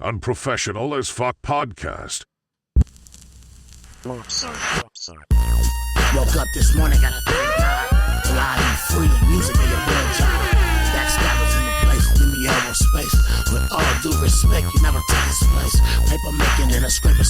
Unprofessional as Fuck Podcast. Sorry. Woke up this morning, got a thank God. Fly be free, music in your real job. Backstabbers in the place, give me elbow space. With all due respect, you never take this place. Paper making and a scraping.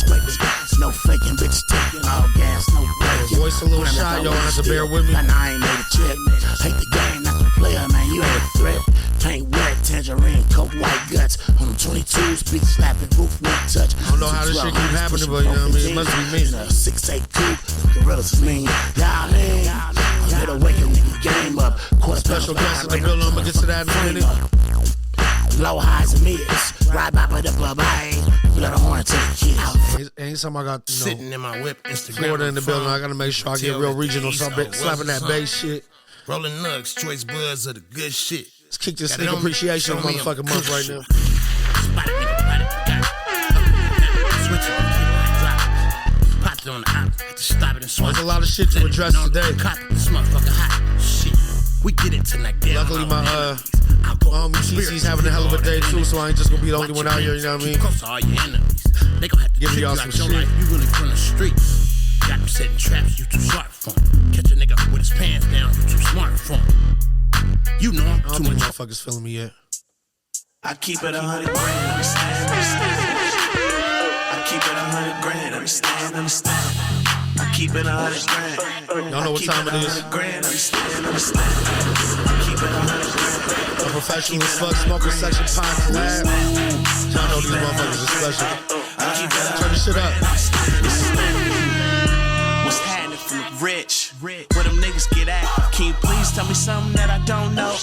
No faking, bitch taking all gas, no breaking. Voice a little shy, y'all have to bear with me. And I ain't made a check. Hate the game, not the player, man, you ain't a threat. Paint wet, tangerine, coke, white guts. On the 22s, beat slapping, roof, no touch. I don't know how this shit keep happening, but you know what I mean? It must be me. 6'8" coupe, the realest is mean. Y'all mean, I'm here to wake a nigga game up. Special guest in the building, I'm gonna get to that in a minute. Low highs and mids, ride by the club, I blow the horn to the kids. Anytime I got, sitting in my whip, Instagram, Florida in the building, I gotta make sure I get real regional, so I'm slapping that bass shit. Rolling nugs, choice buds of the good shit. Let's kick this sneak appreciation motherfucking month right now. There's a lot of shit to address today. We get it tonight. Luckily, my homie TC's having a hell of a day too, so I ain't just gonna be the only one out here. You know what I mean? They gon' have to give y'all some shit. You really from the streets. Got them setting traps, you too sharp for 'em. Catch a nigga with his pants down, you too smart for 'em. You know I'm I don't think motherfuckers feeling me yet. I keep it 100 grand, understand. I keep it 100 grand, understand. I keep it 100 grand. Y'all know what time it is. Grand, understand. I keep it 100 grand. Unprofessional as Fuck SmokerSection Podcast. Y'all know these motherfuckers are special. Turn this shit up. What's happening from the rich? Where them niggas get at? Can you please tell me something that I don't know?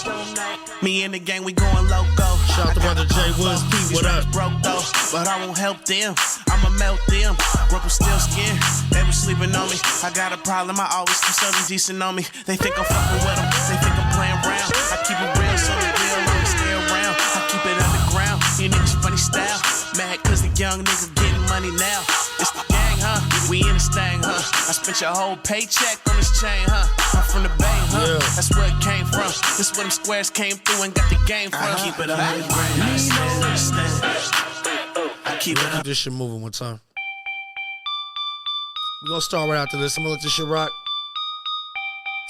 Me and the gang, we going loco. Shout out to brother Jay Woods, Pete, what up? Broke though, but I won't help them. I'ma melt them. Rope was still scared. They was sleeping on me. I got a problem. I always keep something decent on me. They think I'm fucking with them. They think I'm playing around. I keep it real, so the real I'ma stay around. I keep it underground. You niggas funny style. Mad cause the young niggas getting money now. It's the gang, huh? We in this thing, huh? I spent your whole paycheck on this chain, huh? I'm from the Bay, huh? Yeah. That's where it came from. This where them squares came through and got the game from. I keep it 100 grand. Understand. I keep it 100. This shit moving one time. We gonna start right after this. I'm gonna let this shit rock.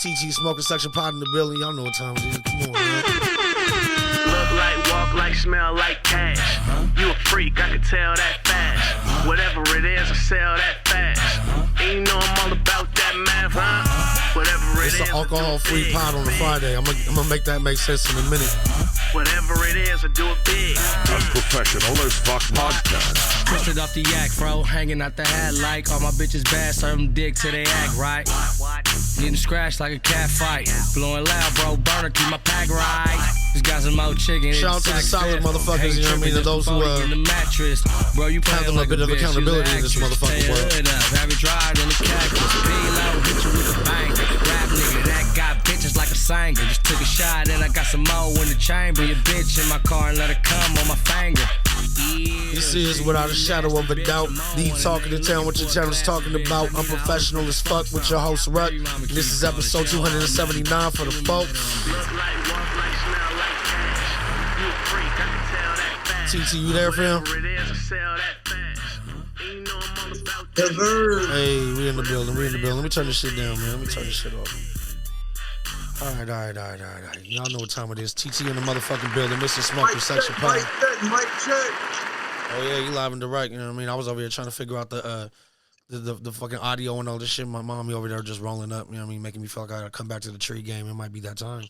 TT SmokerSection Pod in the building. Y'all know what time it is. Come on, man. Look like, walk like, smell like cash. You a freak, I can tell that fast. Whatever it is, I sell that fast. And you know I'm all about that math, huh? Whatever it is. It's an alcohol-free pod on a Friday. I'm gonna make that make sense in a minute. Whatever it is, I do it big. Unprofessional as Fuck Podcast. Twisted off the yak, bro. Hanging out the hat like all my bitches bad. Serve them dick till they act right. Getting scratched like a cat fight. Blowing loud, bro. Burner, keep my pack right. Just got some more chicken. Shout out to the solid motherfuckers, you know what I mean? To those who in the mattress. Bro, you handle a bit of accountability in this motherfucking world. Have it dried in the cactus. P-Lo, hit you with a bang. Rap nigga that got bitches like a singer. Just took a shot and I got some more in the chamber. Your bitch in my car and let her come on my finger. This is without a shadow of a doubt the talking to town, what your channel's talking about. Unprofessional as Fuck with your host Ruck. This is episode 279 for the folks. TT, you there, fam? Hey, we in the building. Let me turn this shit down, man. Let me turn this shit off. All right. Y'all know what time it is. TT in the motherfucking building. Mr. SmokerSection Podcast. Mic check. Oh yeah, you live and direct. You know what I mean? I was over here trying to figure out the fucking audio and all this shit. My mommy over there just rolling up. You know what I mean? Making me feel like I gotta come back to the tree game. It might be that time.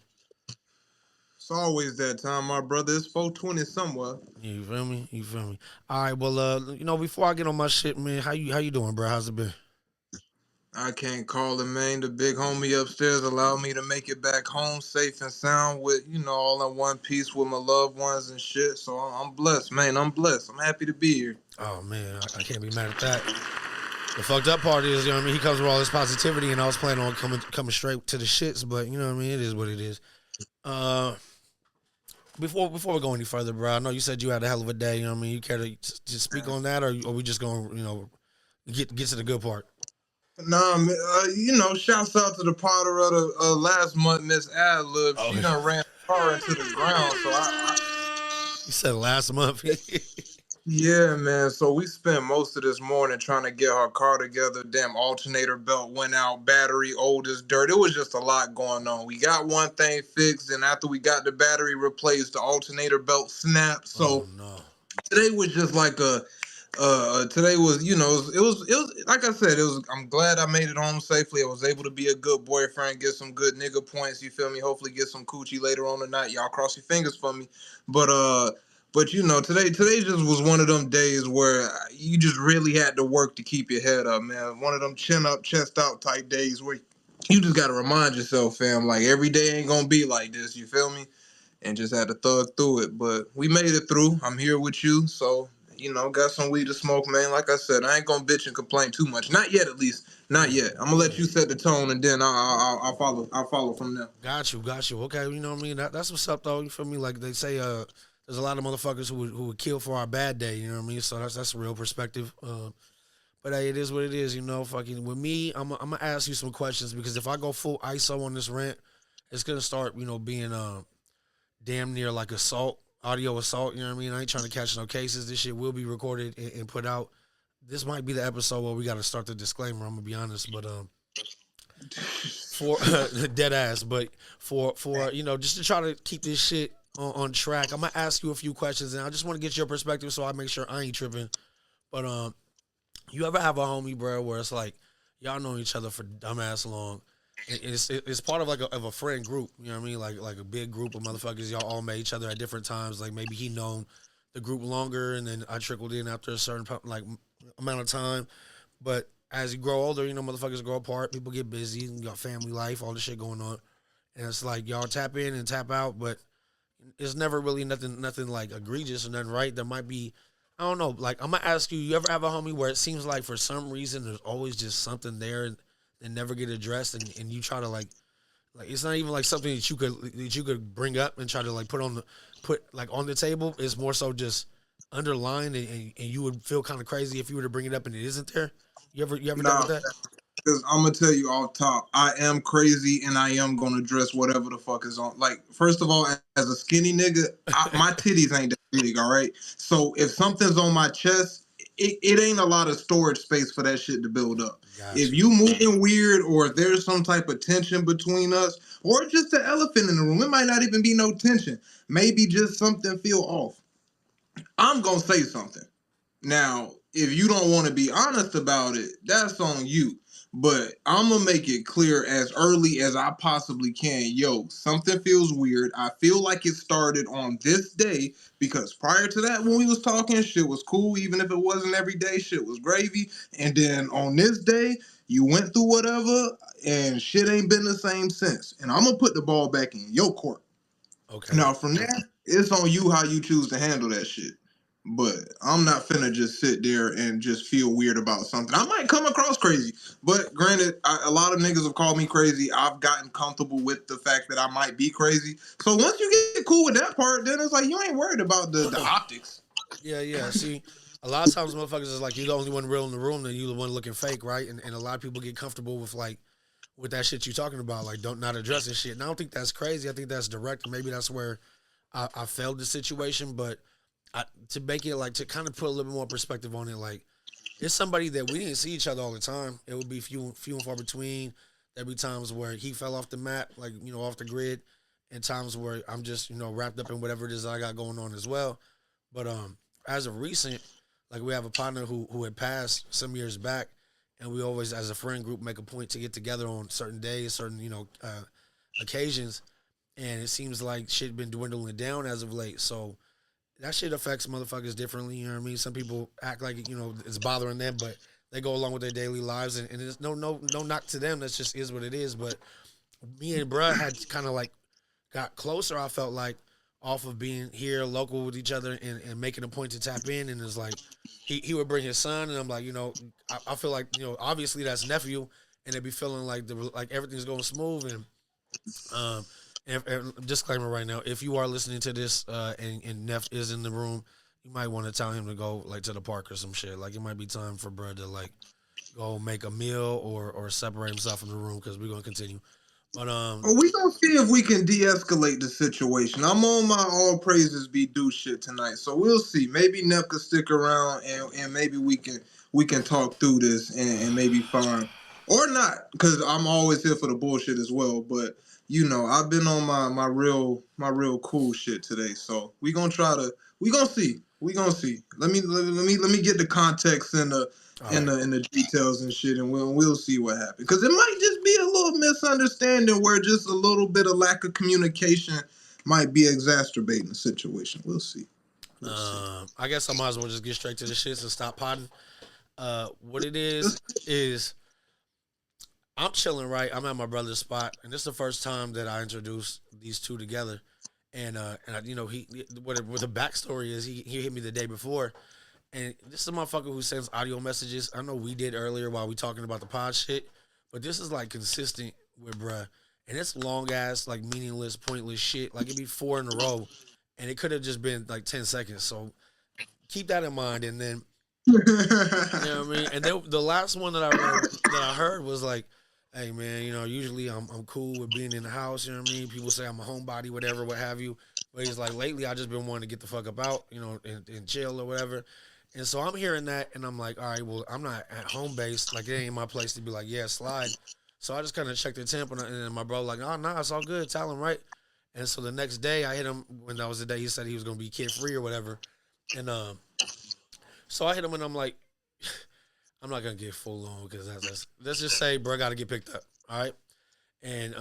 It's always that time, my brother. It's 420 somewhere. You feel me? All right. Well, before I get on my shit, man, how you doing, bro? How's it been? I can't call it, man. The big homie upstairs allowed me to make it back home safe and sound with, all in one piece with my loved ones and shit. So I'm blessed, man. I'm blessed. I'm happy to be here. Oh, man. I can't be mad at that. The fucked up part is, he comes with all this positivity, and I was planning on coming straight to the shits, but, it is what it is. Before we go any further, bro, I know you said you had a hell of a day, You care to just speak on that, or are we just going to, get to the good part? Nah, man, shouts out to the Potter of the last month, Miss Adlib. She done ran far into the ground, so I You said last month? Yeah, man. So we spent most of this morning trying to get her car together. Damn, alternator belt went out, battery old as dirt. It was just a lot going on. We got one thing fixed, and after we got the battery replaced, the alternator belt snapped. Oh So no. today was just like a today was, it was like I said, it was, I'm glad I made it home safely. I was able to be a good boyfriend, get some good nigga points, you feel me? Hopefully get some coochie later on tonight. Y'all cross your fingers for me. But today just was one of them days where you just really had to work to keep your head up, man. One of them chin up, chest out type days where you just gotta remind yourself, fam, like every day ain't gonna be like this, you feel me? And just had to thug through it. But we made it through. I'm here with you, so got some weed to smoke, man. Like I said, I ain't gonna bitch and complain too much. Not yet, at least. Not yet. I'm gonna let you set the tone, and then I'll follow. I'll follow from there. Got you. Okay, you know what I mean? That's what's up, though. You feel me? Like they say, there's a lot of motherfuckers who would kill for our bad day. You know what I mean? So that's a real perspective. But hey, it is what it is. Fucking with me, I'm gonna ask you some questions because if I go full ISO on this rant, it's gonna start, being damn near like audio assault. You know what I mean? I ain't trying to catch no cases. This shit will be recorded and put out. This might be the episode where we got to start the disclaimer. I'm gonna be honest, but for dead ass, but for just to try to keep this shit on track, I'm gonna ask you a few questions, and I just want to get your perspective so I make sure I ain't tripping. But you ever have a homie, bro, where it's like y'all know each other for dumbass long? It's part of a friend group, you know what I mean? Like a big group of motherfuckers. Y'all all met each other at different times. Like maybe he known the group longer, and then I trickled in after a certain amount of time. But as you grow older, motherfuckers grow apart. People get busy. You got family life, all this shit going on, and it's like y'all tap in and tap out, but it's never really nothing like egregious or nothing, right? There might be, I don't know. Like I'm gonna ask you, you ever have a homie where it seems like for some reason there's always just something there and never get addressed, and you try to like it's not even like something that you could bring up and try to like put on the table. It's more so just underlined, and you would feel kind of crazy if you were to bring it up and it isn't there. You ever done with that? Because I'm gonna tell you off top, I am crazy and I am gonna dress whatever the fuck is on. Like, first of all, as a skinny nigga, my titties ain't that big, all right? So if something's on my chest, it ain't a lot of storage space for that shit to build up. Gotcha. If you moving weird or if there's some type of tension between us, or just the elephant in the room, it might not even be no tension. Maybe just something feel off. I'm gonna say something. Now, if you don't want to be honest about it, that's on you. But I'm going to make it clear as early as I possibly can. Yo, something feels weird. I feel like it started on this day because prior to that, when we was talking, shit was cool. Even if it wasn't every day, shit was gravy. And then on this day, you went through whatever and shit ain't been the same since. And I'm going to put the ball back in your court. Okay. Now, from there, it's on you how you choose to handle that shit. But I'm not finna just sit there and just feel weird about something. I might come across crazy, but granted, a lot of niggas have called me crazy. I've gotten comfortable with the fact that I might be crazy. So once you get cool with that part, then it's like you ain't worried about the optics. Yeah. See, a lot of times motherfuckers is like, you're the only one real in the room, then you the one looking fake, right? And a lot of people get comfortable with that shit you talking about, like not addressing shit. And I don't think that's crazy. I think that's direct. Maybe that's where I failed the situation, but to make it to kind of put a little bit more perspective on it, like it's somebody that we didn't see each other all the time. It would be few and far between. There'd be times where he fell off the map, off the grid, and times where I'm just wrapped up in whatever it is I got going on as well. But as of recent, we have a partner who had passed some years back, and we always, as a friend group, make a point to get together on certain days, certain occasions, and it seems like shit been dwindling down as of late. So that shit affects motherfuckers differently, you know what I mean? Some people act like it's bothering them, but they go along with their daily lives, and there's no knock to them. That just is what it is. But me and bruh had kind of got closer, I felt like, off of being here local with each other and making a point to tap in. And it's like he would bring his son, and I'm like, I feel like, obviously that's nephew, and they'd be feeling like everything's going smooth. And disclaimer right now, if you are listening to this and Neff is in the room, you might want to tell him to go to the park or some shit. It might be time for bro to go make a meal or separate himself from the room, because we're going to continue. But We gonna see if we can de-escalate the situation. I'm on my all praises be due shit tonight, so we'll see. Maybe Nep could stick around and maybe we can talk through this and maybe find or not, because I'm always here for the bullshit as well. But I've been on my real cool shit today, so we gonna see. Let me get the context and the details and shit, and we'll see what happens. Because it might just be a little misunderstanding where just a little bit of lack of communication might be exacerbating the situation. We'll see. I guess I might as well just get straight to the shits and stop potting. What it is I'm chilling, right? I'm at my brother's spot, and this is the first time that I introduced these two together. And what the backstory is, he hit me the day before. And this is a motherfucker who sends audio messages. I know we did earlier while we talking about the pod shit, but this is like consistent with bruh. And it's long ass, like meaningless, pointless shit. Like it'd be 4 in a row, and it could have just been like 10 seconds. So keep that in mind. And then, you know what I mean? And then the last one that I heard was like, hey man, usually I'm cool with being in the house. You know what I mean? People say I'm a homebody, whatever, what have you. But he's like, lately I just been wanting to get the fuck up out, and chill or whatever. And so I'm hearing that, and I'm like, all right, well, I'm not at home base. Like, it ain't my place to be like, yeah, slide. So I just kind of checked the temp, and then my bro like, oh, nah, it's all good. Tell him, right? And so the next day, I hit him when that was the day he said he was going to be kid-free or whatever. And so I hit him, and I'm like, I'm not going to get full on because let's just say, bro, I got to get picked up, all right? And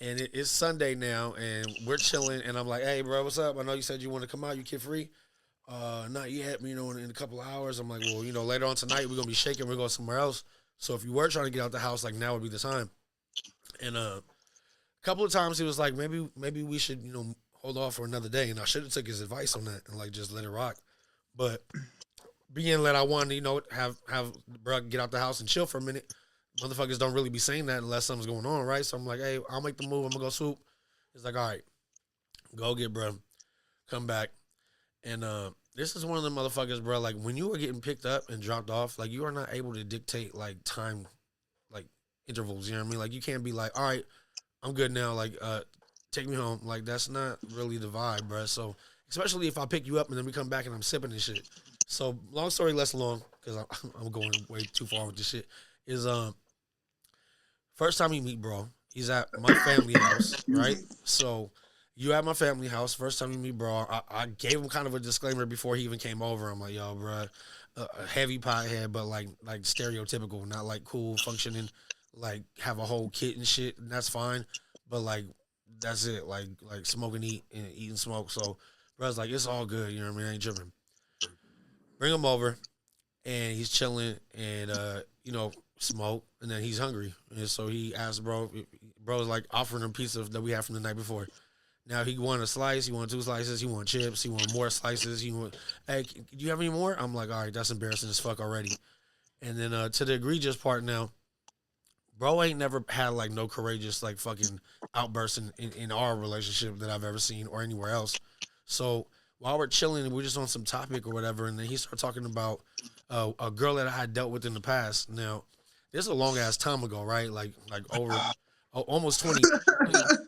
it's Sunday now, and we're chilling, and I'm like, hey, bro, what's up? I know you said you want to come out. You kid-free? Not yet, in a couple of hours. I'm like, well, later on tonight, we're going to be shaking. We're going somewhere else. So if you were trying to get out the house, like, now would be the time. And a couple of times he was like, maybe we should, hold off for another day. And I should have took his advice on that and, like, just let it rock. But being that I wanted to, have bro get out the house and chill for a minute, motherfuckers don't really be saying that unless something's going on, right? So I'm like, hey, I'll make the move. I'm going to go swoop. He's like, all right, go get bro. Come back. And this is one of the motherfuckers, bro. Like, when you are getting picked up and dropped off, like, you are not able to dictate, like, time, like, intervals. You know what I mean? Like, you can't be like, all right, I'm good now. Like, take me home. Like, that's not really the vibe, bro. So, especially if I pick you up and then we come back and I'm sipping and shit. So, long story less long, because I'm going way too far with this shit, is first time you meet bro, he's at my family house, right? So, you at my family house, first time you meet bro, I gave him kind of a disclaimer before he even came over. I'm like, yo, bro, a heavy pothead, but like stereotypical, not like cool, functioning, like have a whole kit and shit, and that's fine. But like, that's it, like smoke and eat and eat and smoke. So bro's like, it's all good, you know what I mean? I ain't tripping. Bring him over, and he's chilling, and smoke, and then he's hungry, and so he asked bro's like offering him pizza that we had from the night before. Now he wanted a slice, he wanted 2 slices, he wanted chips, he wanted more slices, hey, do you have any more? I'm like, all right, that's embarrassing as fuck already. And then to the egregious part now, bro ain't never had like no courageous like fucking outbursts in our relationship that I've ever seen or anywhere else. So while we're chilling, we're just on some topic or whatever, and then he started talking about a girl that I had dealt with in the past. Now, this is a long ass time ago, right? Like over almost 20.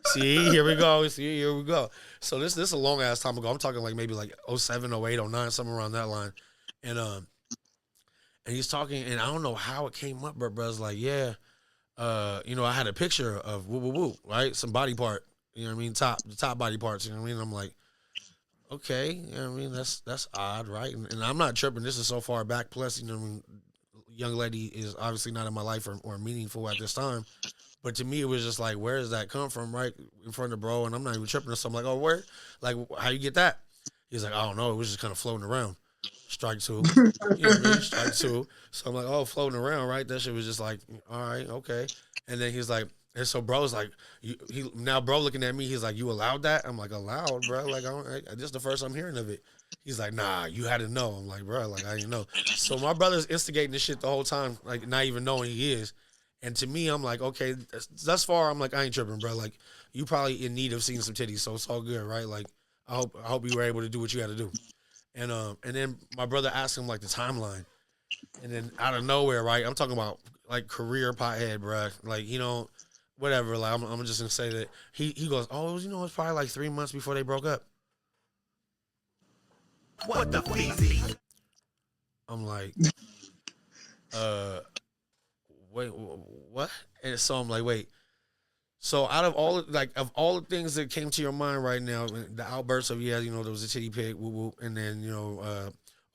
See, here we go. So this is a long ass time ago. I'm talking like maybe like 07, 08, 09, somewhere around that line. And he's talking, and I don't know how it came up, but bro's like, yeah, I had a picture of woo woo woo, right? Some body part, you know what I mean? The top body parts, you know what I mean? I'm like, okay, you know what I mean? That's odd, right? And I'm not tripping. This is so far back. Plus, young lady is obviously not in my life or meaningful at this time. But to me, it was just like, where does that come from, right? In front of bro, and I'm not even tripping. So I'm like, oh, where? Like, how you get that? He's like, I don't know. It was just kind of floating around. Strike 2. You know what I mean? Strike 2. So I'm like, oh, floating around, right? That shit was just like, all right, okay. And then he's like, and so bro's like, now bro looking at me, he's like, you allowed that? I'm like, allowed, bro? Like, this is the first I'm hearing of it. He's like, nah, you had to know. I'm like, bro, like, I didn't know. So my brother's instigating this shit the whole time, like, not even knowing he is. And to me, I'm like, okay, thus far, I'm like, I ain't tripping, bro. Like, you probably in need of seeing some titties, so it's all good, right? Like, I hope you were able to do what you had to do. And then my brother asked him, like, the timeline. And then out of nowhere, right, I'm talking about, like, career pothead, bro. Like, whatever. Like I'm just gonna say that he goes, oh, you know, it's probably like 3 months before they broke up. What the feezy? I'm like, wait, what? And so I'm like, wait. So out of all the things that came to your mind right now, the outbursts of there was a titty pig, woo woo, and then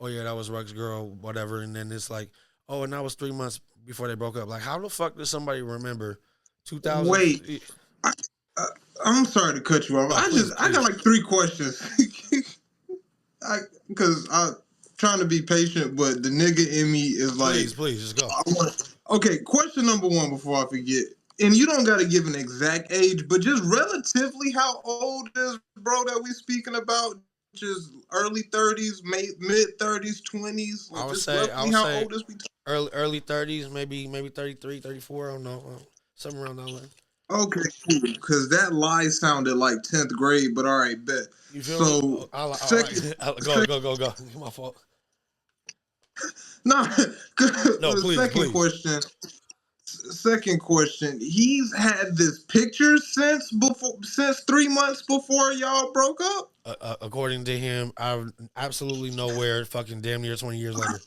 oh yeah, that was Rugg's girl, whatever, and then it's like, oh, and that was 3 months before they broke up. Like, how the fuck does somebody remember 2000? Wait, I'm sorry to cut you off. I got like 3 questions. Because I'm trying to be patient, but the nigga in me is like, please, just go. Okay, question number 1 before I forget. And you don't got to give an exact age, but just relatively, how old is bro that we speaking about? Just early 30s, mid 30s, 20s? Like, I would just say, how old is we talking? early 30s, maybe 33, 34, I don't know. Something around that line. Okay, cool. Because that lie sounded like 10th grade, but all right, bet. You feel So, me? Go. My fault. No, please. Second question. He's had this picture since 3 months before y'all broke up? According to him, I'm absolutely nowhere fucking damn near 20 years later.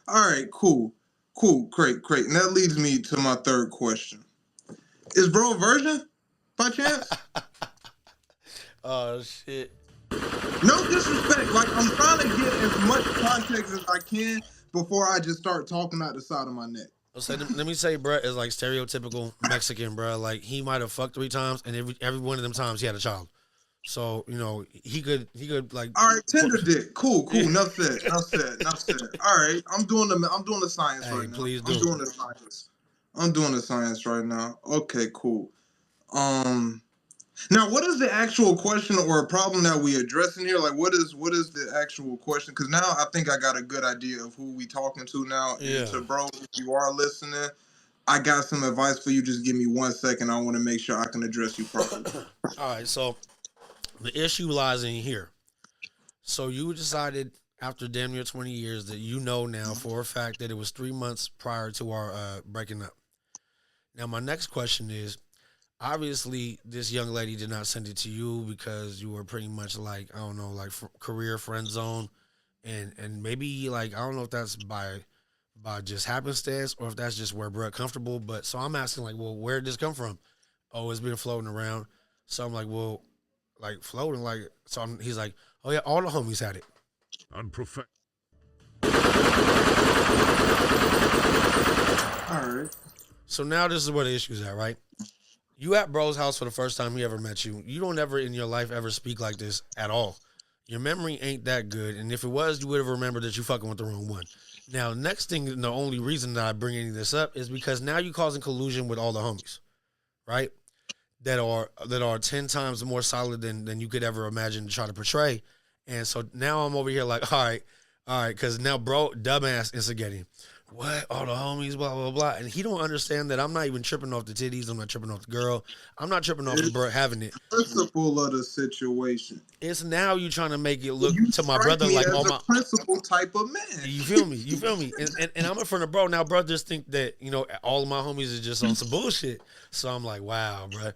All right, cool, great. And that leads me to my third question. Is bro a virgin by chance? Oh, shit. No disrespect. Like, I'm trying to get as much context as I can before I just start talking out the side of my neck. So let me say, bro, is like stereotypical Mexican, bro. Like, he might have fucked 3 times, and every one of them times he had a child. So, he could like. All right, tender dick. Cool. Enough said. All right, I'm doing the science right now. Please do. I'm doing the science right now. Okay, cool. Now, what is the actual question or problem that we addressing here? Like, what is the actual question? Because now I think I got a good idea of who we talking to now. Yeah. And to bro, if you are listening, I got some advice for you. Just give me 1 second. I want to make sure I can address you properly. All right, so the issue lies in here. So you decided after damn near 20 years that now for a fact that it was 3 months prior to our breaking up. Now, my next question is, obviously, this young lady did not send it to you because you were pretty much like, I don't know, like career friend zone. And maybe like, I don't know if that's by just happenstance or if that's just where Brett comfortable. But so I'm asking like, well, where did this come from? Oh, it's been floating around. So I'm like, well, like floating, like, so he's like, oh yeah, all the homies had it. Unprofessional. All right. So now this is where the issue's at, right? You at bro's house for the first time he ever met you. You don't ever in your life ever speak like this at all. Your memory ain't that good. And if it was, you would have remembered that you fucking with the wrong one. Now, next thing, the only reason that I bring any of this up is because now you're causing collusion with all the homies, right? That are 10 times more solid than you could ever imagine to try to portray. And so now I'm over here like, all right, because now bro, dumbass instigating. What? All the homies, blah, blah, blah. And he don't understand that I'm not even tripping off the titties. I'm not tripping off the girl. I'm not tripping off the bro having it. Principle of the situation. It's now you trying to make it look to my brother like, oh my principle type of man. You feel me? And I'm in front of bro. Now brothers think that, all of my homies is just on some bullshit. So I'm like, wow, bro.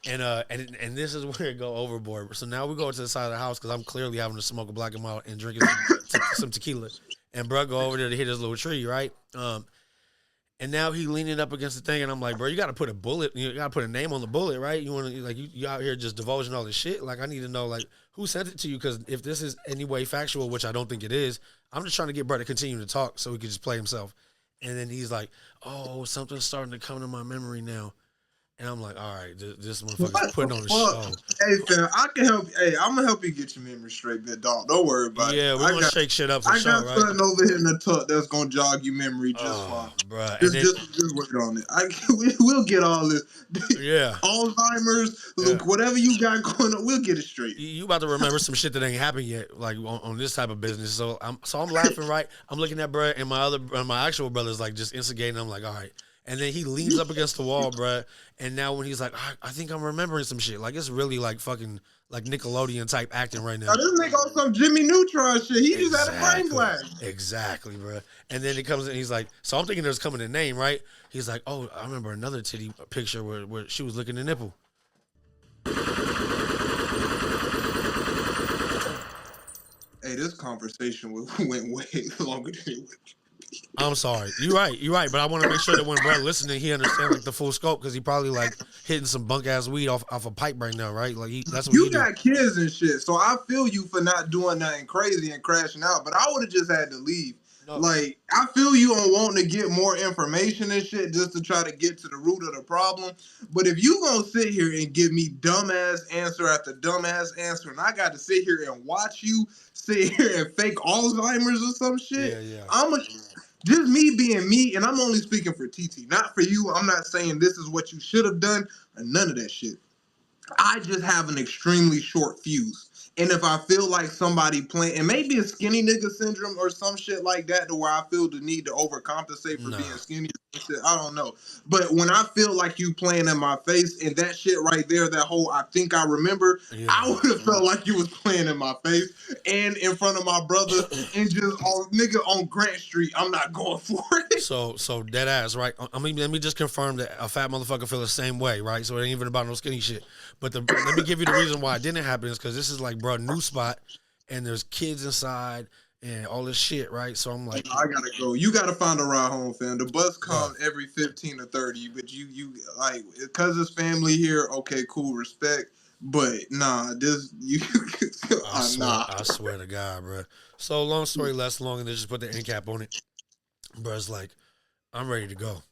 And this is where it go overboard. So now we go to the side of the house because I'm clearly having to smoke a black and mild and drinking some tequila. And bro go over there to hit his little tree, right? And now he leaning up against the thing, and I'm like, bro, you got to put a name on the bullet, right? You want to like you out here just divulging all this shit. Like I need to know like who sent it to you because if this is any way factual, which I don't think it is, I'm just trying to get bro to continue to talk so he can just play himself. And then he's like, oh, something's starting to come to my memory now. And I'm like, all right, this motherfucker's putting on a show. Hey, fam, I can help. Hey, I'm gonna help you get your memory straight, big dog. Don't worry about it. Yeah, we're gonna shake shit up for sure, right? I got something over here in the tuck that's gonna jog your memory just fine. Bruh. Just work on it. We'll get all this. Yeah. Alzheimer's, look, whatever you got going on, we'll get it straight. You about to remember some shit that ain't happened yet, like on this type of business. So I'm laughing, right? I'm looking at bruh, and my actual brother's like just instigating. I'm like, all right. And then he leans up against the wall, bruh. And now when he's like, I think I'm remembering some shit. Like, it's really like fucking, like Nickelodeon type acting right now. Now, this nigga on some Jimmy Neutron shit. He just had a brain blast. Exactly, bro. And then he comes in, he's like, so I'm thinking there's coming a name, right? He's like, oh, I remember another titty picture where she was licking the nipple. Hey, this conversation went way longer than it went. I'm sorry. You're right. But I want to make sure that when Brett listening, he understands like the full scope because he probably like hitting some bunk ass weed off a pipe right now, right? Like that's what you he got do. kids and shit, so I feel you for not doing nothing crazy and crashing out. But I would have just had to leave. No. Like I feel you on wanting to get more information and shit just to try to get to the root of the problem. But if you gonna sit here and give me dumbass answer after dumbass answer, and I got to sit here and watch you sit here and fake Alzheimer's or some shit, yeah. Just me being me, and I'm only speaking for TT, not for you. I'm not saying this is what you should have done, or none of that shit. I just have an extremely short fuse. And if I feel like somebody playing, and maybe a skinny nigga syndrome or some shit like that, to where I feel the need to overcompensate for being skinny, I don't know. But when I feel like you playing in my face, and that shit right there, that whole I think I remember, I would have felt like you was playing in my face and in front of my brother, and just nigga on Grant Street, I'm not going for it. So dead ass, right? I mean, let me just confirm that a fat motherfucker feel the same way, right? So it ain't even about no skinny shit. But let me give you the reason why it didn't happen is because this is like, bro, new spot, and there's kids inside and all this shit, right? So I'm like, I gotta go. You gotta find a ride home, fam. The bus comes every 15 or 30, but you like, cause it's family here. Okay, cool, respect. But nah, this you. I swear to God, bro. So long story less long, and they just put the end cap on it. Bro, it's like, I'm ready to go.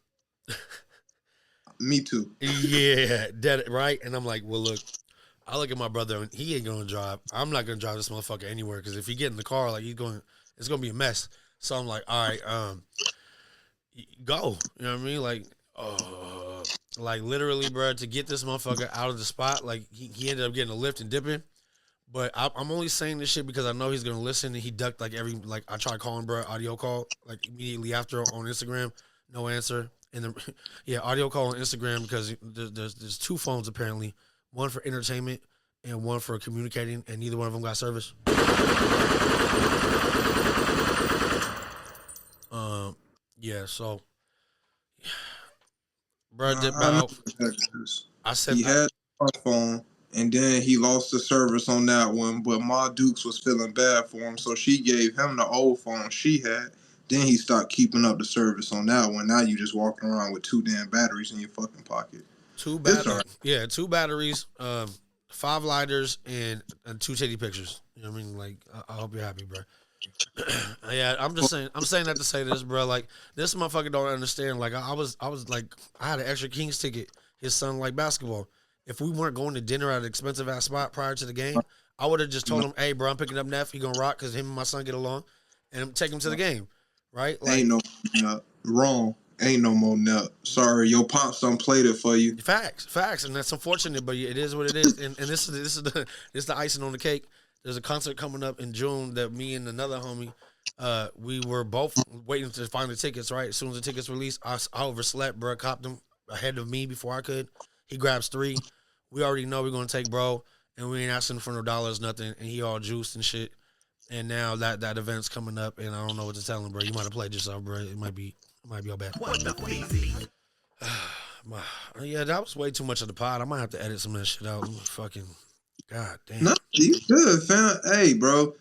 Me too. Yeah, dead right. And I'm like, well, look, I look at my brother, and he ain't gonna drive. I'm not gonna drive this motherfucker anywhere because if he get in the car, like it's gonna be a mess. So I'm like, all right, go. You know what I mean? Like literally, bro, to get this motherfucker out of the spot. Like he ended up getting a lift and dipping. But I'm only saying this shit because I know he's gonna listen. And he ducked I tried calling bro, audio call like immediately after on Instagram, no answer. And then audio call on Instagram because there's two phones apparently, one for entertainment and one for communicating, and neither one of them got service. So bro dipped out. I said he had a phone. And then he lost the service on that one, but Ma Dukes was feeling bad for him, so she gave him the old phone she had. Then he stopped keeping up the service on that one. Now you just walking around with 2 damn batteries in your fucking pocket. 2 batteries. Right. Yeah, 2 batteries, 5 lighters, and 2 titty pictures. You know what I mean? Like, I hope you're happy, bro. Yeah, I'm saying that to say this, bro. Like, this motherfucker don't understand. Like, I was like, I had an extra Kings ticket. His son liked basketball. If we weren't going to dinner at an expensive ass spot prior to the game, I would have just told him, "Hey, bro, I'm picking up Neff. He gonna rock because him and my son get along, and take him to the game." Right? Like, ain't no wrong. Ain't no more nut. Sorry, your pops done played it for you. Facts, and that's unfortunate, but it is what it is. And this is the icing on the cake. There's a concert coming up in June that me and another homie, we were both waiting to find the tickets. Right, as soon as the tickets released, I overslept, bro. Copped them ahead of me before I could. He grabs 3. We already know we're gonna take bro, and we ain't asking for no dollars, nothing. And he all juiced and shit. And now that event's coming up, and I don't know what to tell him, bro. You might have played yourself, bro. It might be all bad. Yeah, that was way too much of the pod. I might have to edit some of that shit out. Fucking god damn. No, you good, fam. Hey, bro.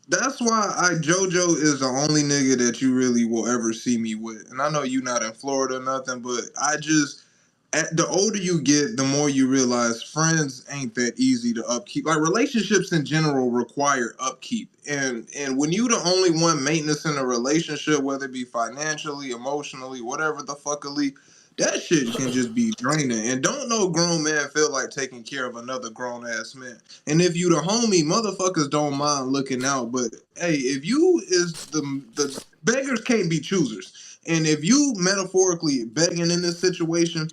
That's why JoJo is the only nigga that you really will ever see me with. And I know you not in Florida or nothing, but the older you get, the more you realize friends ain't that easy to upkeep. Like, relationships in general require upkeep. And when you the only one maintenance in a relationship, whether it be financially, emotionally, whatever the fuckily, that shit can just be draining. And don't no grown man feel like taking care of another grown-ass man. And if you the homie, motherfuckers don't mind looking out. But, hey, if you is the beggars can't be choosers. And if you metaphorically begging in this situation,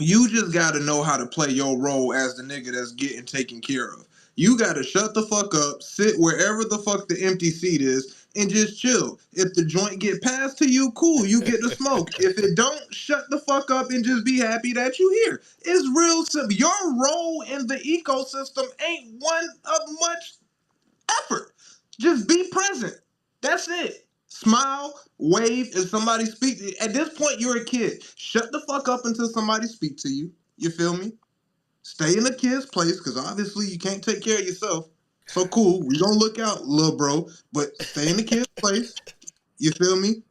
you just got to know how to play your role as the nigga that's getting taken care of. You got to shut the fuck up, sit wherever the fuck the empty seat is, and just chill. If the joint get passed to you, cool, you get to smoke. If it don't, shut the fuck up and just be happy that you here. It's real simple. Your role in the ecosystem ain't one of much effort. Just be present. That's it. Smile, wave, if somebody speaks. At this point, you're a kid. Shut the fuck up until somebody speaks to you. You feel me? Stay in the kid's place, because obviously you can't take care of yourself. So cool, we gonna look out, little bro. But stay in the kid's place. You feel me?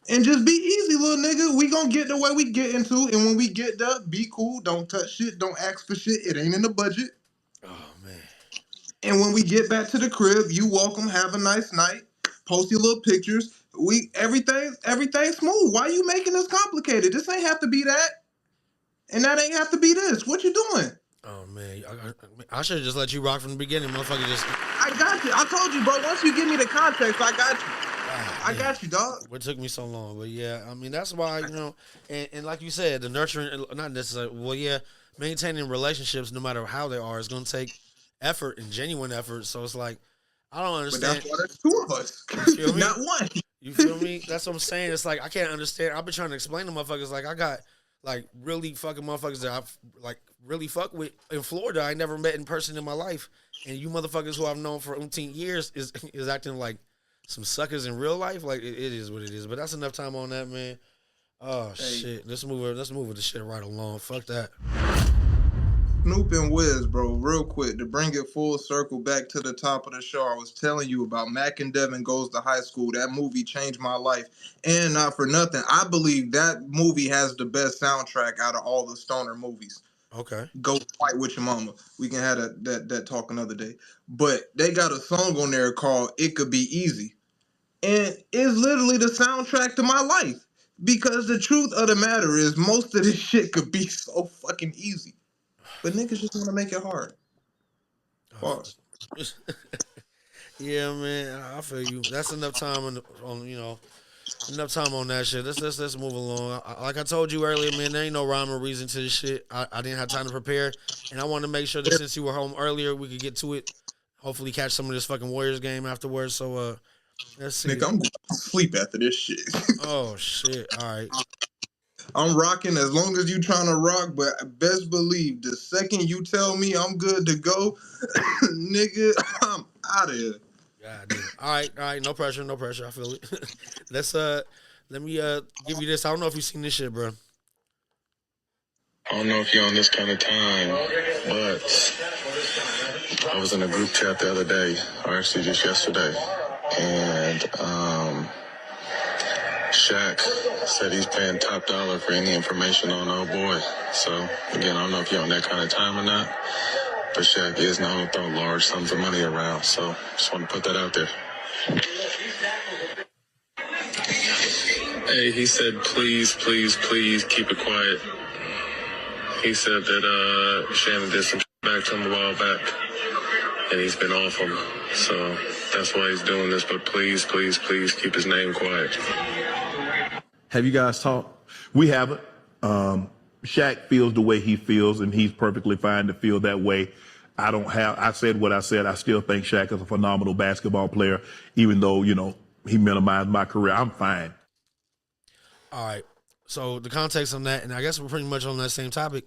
And just be easy, little nigga. We gonna get the way we get into. And when we get there, be cool. Don't touch shit. Don't ask for shit. It ain't in the budget. Oh, man. And when we get back to the crib, you welcome. Have a nice night. Post your little pictures. Everything smooth. Why you making this complicated? This ain't have to be that. And that ain't have to be this. What you doing? Oh, man. I should have just let you rock from the beginning, motherfucker. I got you. I told you, bro. Once you give me the context, I got you. I got you, dog. What took me so long? But yeah, I mean, that's why, you know, and like you said, the nurturing, not necessarily, well, yeah, maintaining relationships, no matter how they are, is going to take effort and genuine effort. So it's like, I don't understand. But that's why there's two of us. You feel me? Not one. You feel me? That's what I'm saying. It's like, I can't understand. I've been trying to explain to motherfuckers, like, I got, like, really fucking motherfuckers that I've, like, really fuck with in Florida I never met in person in my life. And you motherfuckers who I've known for 18 years is acting like some suckers in real life. Like, it is what it is. But that's enough time on that, man. Oh, hey. Shit. Let's move with the shit right along. Fuck that. Snoop and Wiz, bro, real quick, to bring it full circle back to the top of the show, I was telling you about Mac and Devin Goes to High School. That movie changed my life. And not for nothing, I believe that movie has the best soundtrack out of all the stoner movies. Okay. Go Fight With Your Mama. We can have that talk another day. But they got a song on there called It Could Be Easy. And it's literally the soundtrack to my life. Because the truth of the matter is most of this shit could be so fucking easy. But niggas just want to make it hard. Pause. Yeah, man, I feel you. That's enough time on you know, enough time on that shit. Let's move along. Like I told you earlier, man, there ain't no rhyme or reason to this shit. I didn't have time to prepare, and I wanted to make sure that since you were home earlier, we could get to it. Hopefully, catch some of this fucking Warriors game afterwards. So, let's see. Nigga, I'm going to sleep after this shit. Oh shit! All right. I'm rocking as long as you trying to rock, but best believe the second you tell me I'm good to go, nigga, I'm out of here. God damn. All right, no pressure. I feel it. Let me give you this. I don't know if you've seen this shit, bro. I don't know if you're on this kind of time, but I was in a group chat the other day, or actually just yesterday, and Shaq said he's paying top dollar for any information on old boy. So, again, I don't know if you're on that kind of time or not, but Shaq is known to throw large sums of money around. So, just want to put that out there. Hey, he said, please keep it quiet. He said that Shannon did some back to him a while back, and he's been off him. So, that's why he's doing this. But please keep his name quiet. Have you guys talked? We haven't. Shaq feels the way he feels, and he's perfectly fine to feel that way. I said what I said. I still think Shaq is a phenomenal basketball player, even though, you know, he minimized my career. I'm fine. All right. So the context on that, and I guess we're pretty much on that same topic,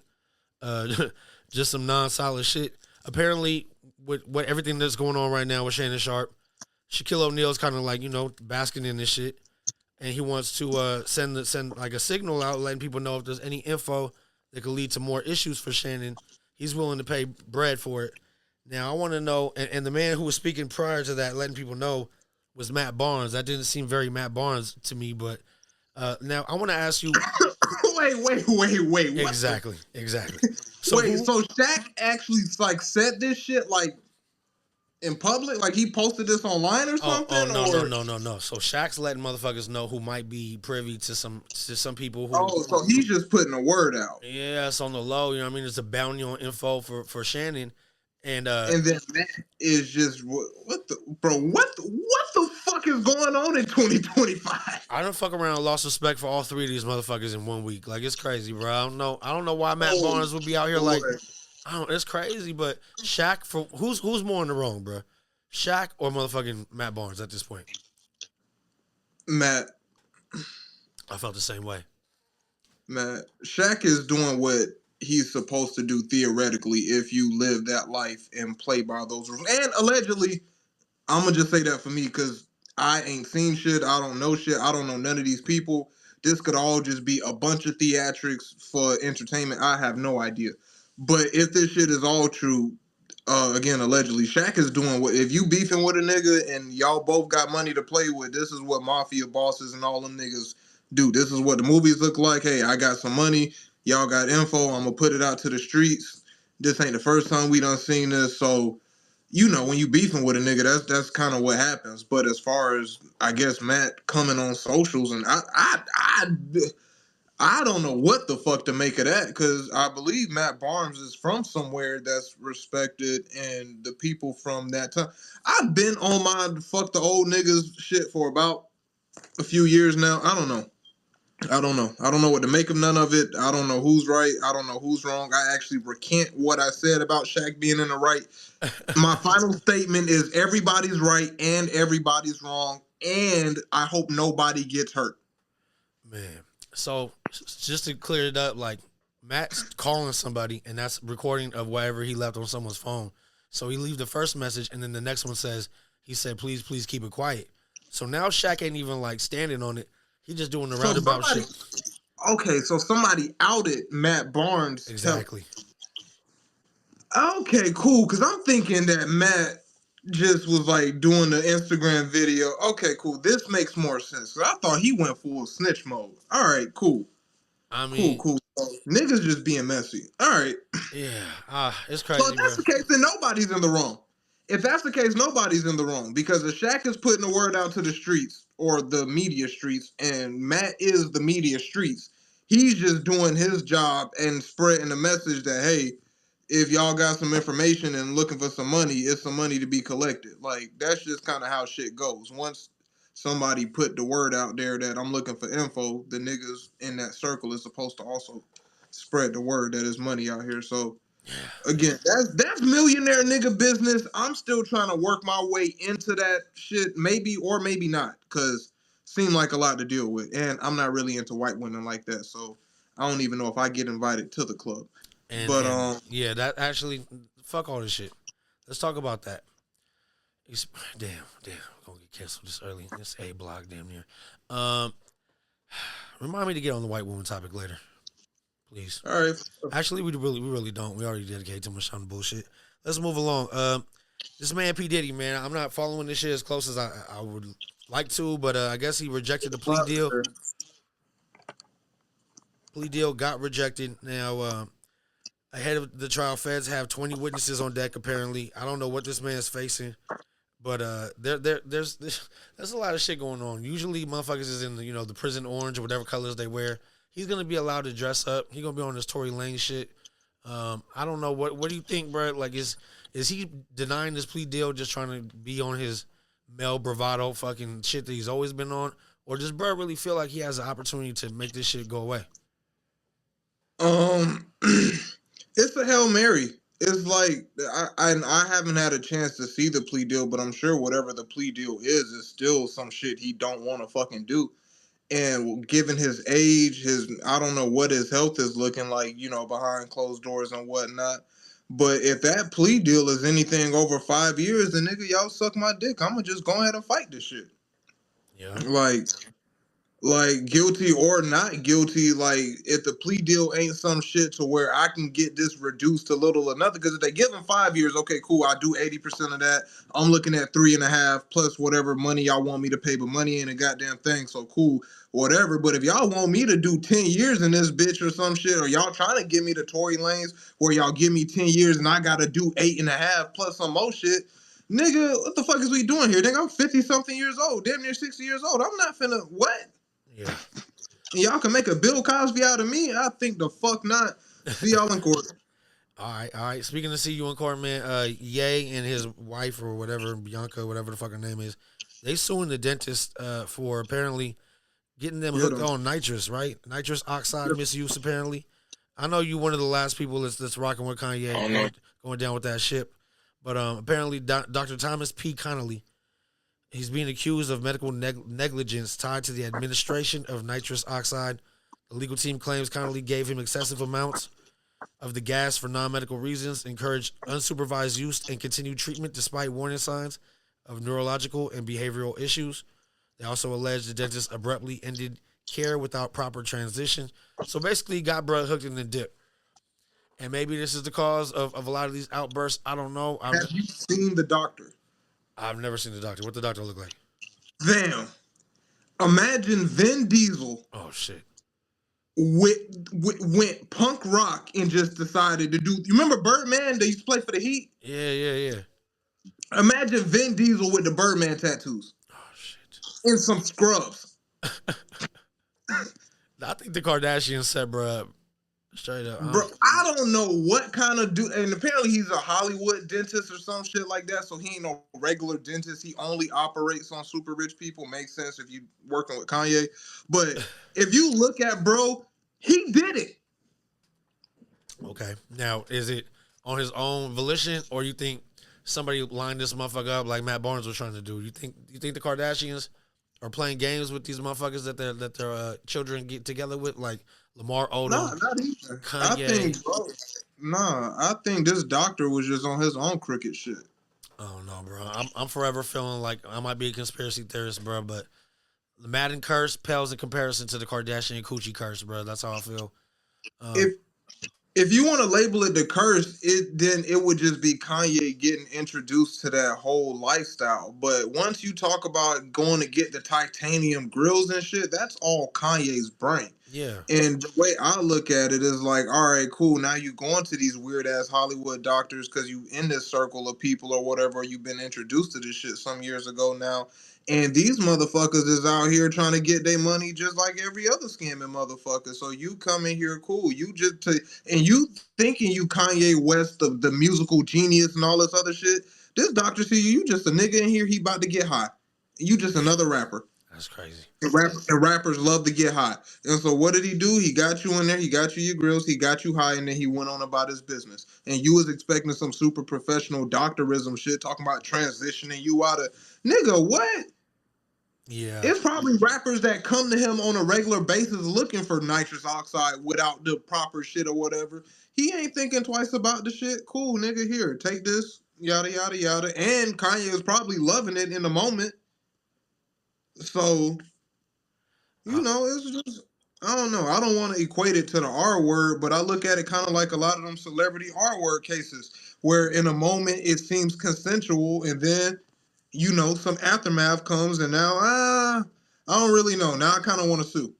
just some non-solid shit. Apparently, with everything that's going on right now with Shannon Sharpe, Shaquille O'Neal's kind of like, you know, basking in this shit. And he wants to send like a signal out, letting people know if there's any info that could lead to more issues for Shannon. He's willing to pay bread for it. Now, I want to know, and the man who was speaking prior to that, letting people know, was Matt Barnes. That didn't seem very Matt Barnes to me, but now I want to ask you. Wait. What exactly. So so Shaq actually like said this shit like in public? Like he posted this online or something? No. So Shaq's letting motherfuckers know who might be privy to some people who. Oh, so he's just putting a word out. Yeah, it's on the low. You know what I mean? It's a bounty on info for Shannon. And then that is just what the fuck is going on in 2025? I don't fuck around and lost respect for all three of these motherfuckers in 1 week. Like it's crazy, bro. I don't know why Matt Barnes would be out here like. It's crazy, but Shaq, for who's more in the wrong, bro? Shaq or motherfucking Matt Barnes at this point? Matt, I felt the same way. Matt, Shaq is doing what he's supposed to do theoretically if you live that life and play by those rules. And allegedly, I'm gonna just say that for me because I ain't seen shit. I don't know shit. I don't know none of these people. This could all just be a bunch of theatrics for entertainment. I have no idea. But if this shit is all true, again, allegedly, Shaq is doing what, if you beefing with a nigga and y'all both got money to play with, this is what mafia bosses and all them niggas do. This is what the movies look like. Hey, I got some money. Y'all got info. I'm gonna put it out to the streets. This ain't the first time we done seen this. So, you know, when you beefing with a nigga, that's kind of what happens. But as far as, I guess, Matt coming on socials, and I don't know what the fuck to make of that, because I believe Matt Barnes is from somewhere that's respected, and the people from that time. I've been on my fuck the old niggas shit for about a few years now. I don't know. I don't know what to make of none of it. I don't know who's right. I don't know who's wrong. I actually recant what I said about Shaq being in the right. My final statement is everybody's right and everybody's wrong, and I hope nobody gets hurt. Man. So just to clear it up, like Matt's calling somebody and that's recording of whatever he left on someone's phone. So he leave the first message and then the next one says, he said, please keep it quiet. So now Shaq ain't even like standing on it. He just doing the roundabout shit. Okay, so somebody outed Matt Barnes. Exactly. Okay, cool. Because I'm thinking that Matt just was like doing the Instagram video. Okay, cool. This makes more sense. 'Cause I thought he went full snitch mode. All right, cool. I mean, cool. Niggas just being messy. All right. Yeah. It's crazy. So if that's the case, then nobody's in the wrong. If that's the case, nobody's in the wrong, because if Shaq is putting the word out to the streets or the media streets, and Matt is the media streets, he's just doing his job and spreading the message that, hey, if y'all got some information and looking for some money, it's some money to be collected. Like, that's just kind of how shit goes. Once somebody put the word out there that I'm looking for info, the niggas in that circle is supposed to also spread the word that there's money out here. So, again, that's millionaire nigga business. I'm still trying to work my way into that shit, maybe or maybe not, because seemed like a lot to deal with. And I'm not really into white women like that, so I don't even know if I get invited to the club. Yeah, that actually, fuck all this shit. Let's talk about that. Damn, I'm gonna get canceled this early. It's A block, damn near. Remind me to get on the white woman topic later, please. All right. Actually, we really don't. We already dedicated too much time to bullshit. Let's move along. This man P. Diddy, man, I'm not following this shit as close as I would like to, but I guess he rejected the plea deal. Plea deal got rejected. Now, ahead of the trial, feds have 20 witnesses on deck, apparently. I don't know what this man's facing, but there's a lot of shit going on. Usually, motherfuckers is in the prison orange or whatever colors they wear. He's going to be allowed to dress up. He's going to be on this Tory Lane shit. I don't know. What do you think, bro? Like, is he denying this plea deal just trying to be on his male bravado fucking shit that he's always been on? Or does bro really feel like he has an opportunity to make this shit go away? It's a Hail Mary. It's like, I haven't had a chance to see the plea deal, but I'm sure whatever the plea deal is still some shit he don't want to fucking do. And given his age, I don't know what his health is looking like, behind closed doors and whatnot. But if that plea deal is anything over 5 years, then nigga, y'all suck my dick. I'm gonna just go ahead and fight this shit. Yeah. Like guilty or not guilty, like if the plea deal ain't some shit to where I can get this reduced to little or nothing, because if they give him 5 years, okay, cool, I do 80% of that. I'm looking at 3.5 plus whatever money y'all want me to pay, but money ain't a goddamn thing, so cool, whatever. But if y'all want me to do 10 years in this bitch or some shit, or y'all trying to give me the Tory Lanes where y'all give me 10 years and I gotta do 8.5 plus some more shit, nigga, what the fuck is we doing here? Nigga, I'm 50-something years old, damn near 60 years old. I'm not finna, what? Yeah. And y'all can make a Bill Cosby out of me? I think the fuck not. See y'all in court. All right. Speaking of see you in court, man, Ye and his wife or whatever, Bianca, whatever the fuck her name is, they suing the dentist for apparently getting them hooked on nitrous, right? Nitrous oxide misuse, apparently. I know you one of the last people that's rocking with Kanye, going down with that shit. But apparently Dr. Thomas P. Connolly He's being accused of medical negligence tied to the administration of nitrous oxide. The legal team claims Connolly gave him excessive amounts of the gas for non-medical reasons, encouraged unsupervised use and continued treatment despite warning signs of neurological and behavioral issues. They also allege the dentist abruptly ended care without proper transition. So basically, he got bruh hooked in the dip. And maybe this is the cause of a lot of these outbursts. I don't know. Have you seen the doctor? I've never seen the doctor. What the doctor look like? Damn. Imagine Vin Diesel. Oh, shit. Went punk rock and just decided to do. You remember Birdman? They used to play for the Heat. Yeah. Imagine Vin Diesel with the Birdman tattoos. Oh shit. And some scrubs. I think the Kardashians set bro up straight up. Bro, I don't know what kind of dude. And apparently he's a Hollywood dentist or some shit like that. So he ain't no regular dentist. He only operates on super rich people. Makes sense if you working with Kanye. But if you look at bro, he did it. Okay. Now, is it on his own volition, or you think somebody lined this motherfucker up like Matt Barnes was trying to do? You think the Kardashians are playing games with these motherfuckers that their children get together with, like Lamar Odom? No, not even. Kanye? I think this doctor was just on his own crooked shit. Oh no, bro. I'm forever feeling like I might be a conspiracy theorist, bro. But the Madden curse pales in comparison to the Kardashian coochie curse, bro. That's how I feel. If you want to label it the curse, then it would just be Kanye getting introduced to that whole lifestyle. But once you talk about going to get the titanium grills and shit, that's all Kanye's brain. Yeah. And the way I look at it is like, all right, cool. Now you going to these weird ass Hollywood doctors because you in this circle of people or whatever. You've been introduced to this shit some years ago now. And these motherfuckers is out here trying to get their money just like every other scamming motherfucker. So you come in here, cool. You you thinking you Kanye West, the musical genius and all this other shit. This doctor see you just a nigga in here. He about to get high. You just another rapper. That's crazy. And rappers love to get high. And so what did he do? He got you in there. He got you your grills. He got you high, and then he went on about his business. And you was expecting some super professional doctorism shit, talking about transitioning you out of nigga. What? Yeah. It's probably rappers that come to him on a regular basis looking for nitrous oxide without the proper shit or whatever. He ain't thinking twice about the shit. Cool, nigga, here, take this, yada, yada, yada. And Kanye is probably loving it in the moment. So, you know, it's just, I don't know. I don't want to equate it to the R word, but I look at it kind of like a lot of them celebrity R word cases where in a moment it seems consensual and then, you know, some aftermath comes and now, I don't really know. Now I kind of want to sue.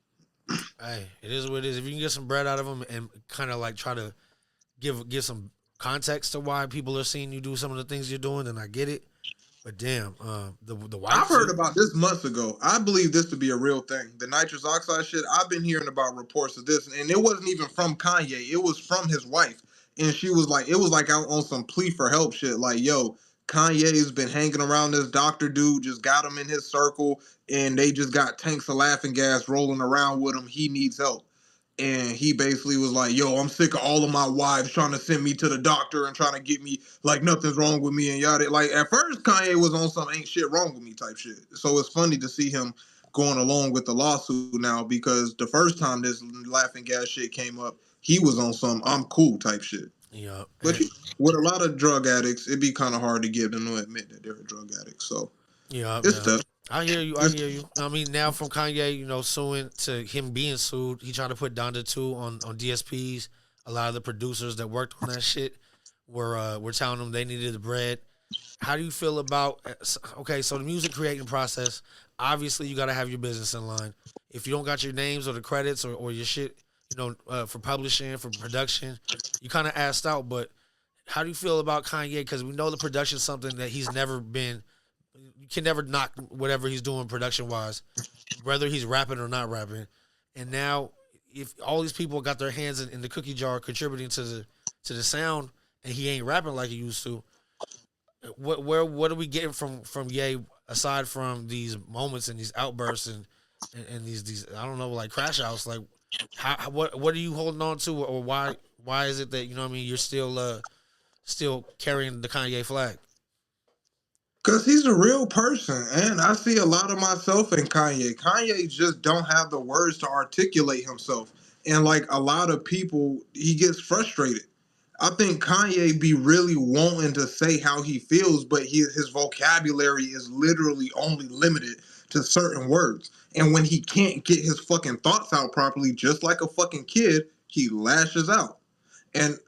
Hey, it is what it is. If you can get some bread out of them and kind of like try to give some context to why people are seeing you do some of the things you're doing, then I get it. But damn, the white I've heard about this months ago. I believe this to be a real thing. The nitrous oxide shit, I've been hearing about reports of this, and it wasn't even from Kanye. It was from his wife. And she was like, it was like out on some plea for help shit. Like, yo, Kanye's been hanging around this doctor dude, just got him in his circle, and they just got tanks of laughing gas rolling around with him. He needs help. And he basically was like, yo, I'm sick of all of my wives trying to send me to the doctor and trying to get me like nothing's wrong with me and yada. Like at first Kanye was on some ain't shit wrong with me type shit. So it's funny to see him going along with the lawsuit now because the first time this laughing gas shit came up, he was on some I'm cool type shit. Yeah. But with a lot of drug addicts, it'd be kind of hard to get them to admit that they're a drug addict. So yeah, it's tough. I hear you. I mean, now from Kanye, you know, suing to him being sued, he tried to put Donda 2 on DSPs. A lot of the producers that worked on that shit were telling them they needed the bread. How do you feel about, okay, so the music creating process, obviously you got to have your business in line. If you don't got your names or the credits or your shit, you know, for publishing, for production, you kind of asked out. But how do you feel about Kanye? Because we know the production's something that he's never been. You can never knock whatever he's doing production-wise, whether he's rapping or not rapping. And now, if all these people got their hands in the cookie jar contributing to the sound, and he ain't rapping like he used to, what are we getting from Ye aside from these moments and these outbursts and these I don't know, like crash outs? Like, what are you holding on to, or why is it that, you know what I mean, you're still carrying the Kanye flag? Cause he's a real person, and I see a lot of myself in Kanye. Kanye just don't have the words to articulate himself, and like a lot of people, he gets frustrated. I think Kanye be really wanting to say how he feels, but his vocabulary is literally only limited to certain words. And when he can't get his fucking thoughts out properly, just like a fucking kid, he lashes out. And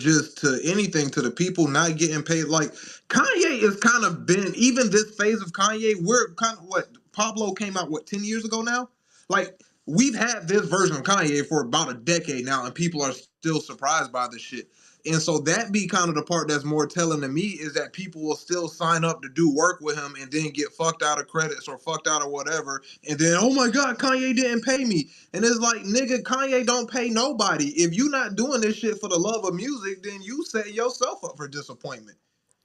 just to anything, to the people not getting paid. Like Kanye is kind of been, even this phase of Kanye, we're kind of what Pablo came out 10 years ago now. Like we've had this version of Kanye for about a decade now, and people are still surprised by this shit. And so that be kind of the part that's more telling to me is that people will still sign up to do work with him and then get fucked out of credits or fucked out of whatever. And then, oh my God, Kanye didn't pay me. And it's like, nigga, Kanye don't pay nobody. If you not doing this shit for the love of music, then you set yourself up for disappointment.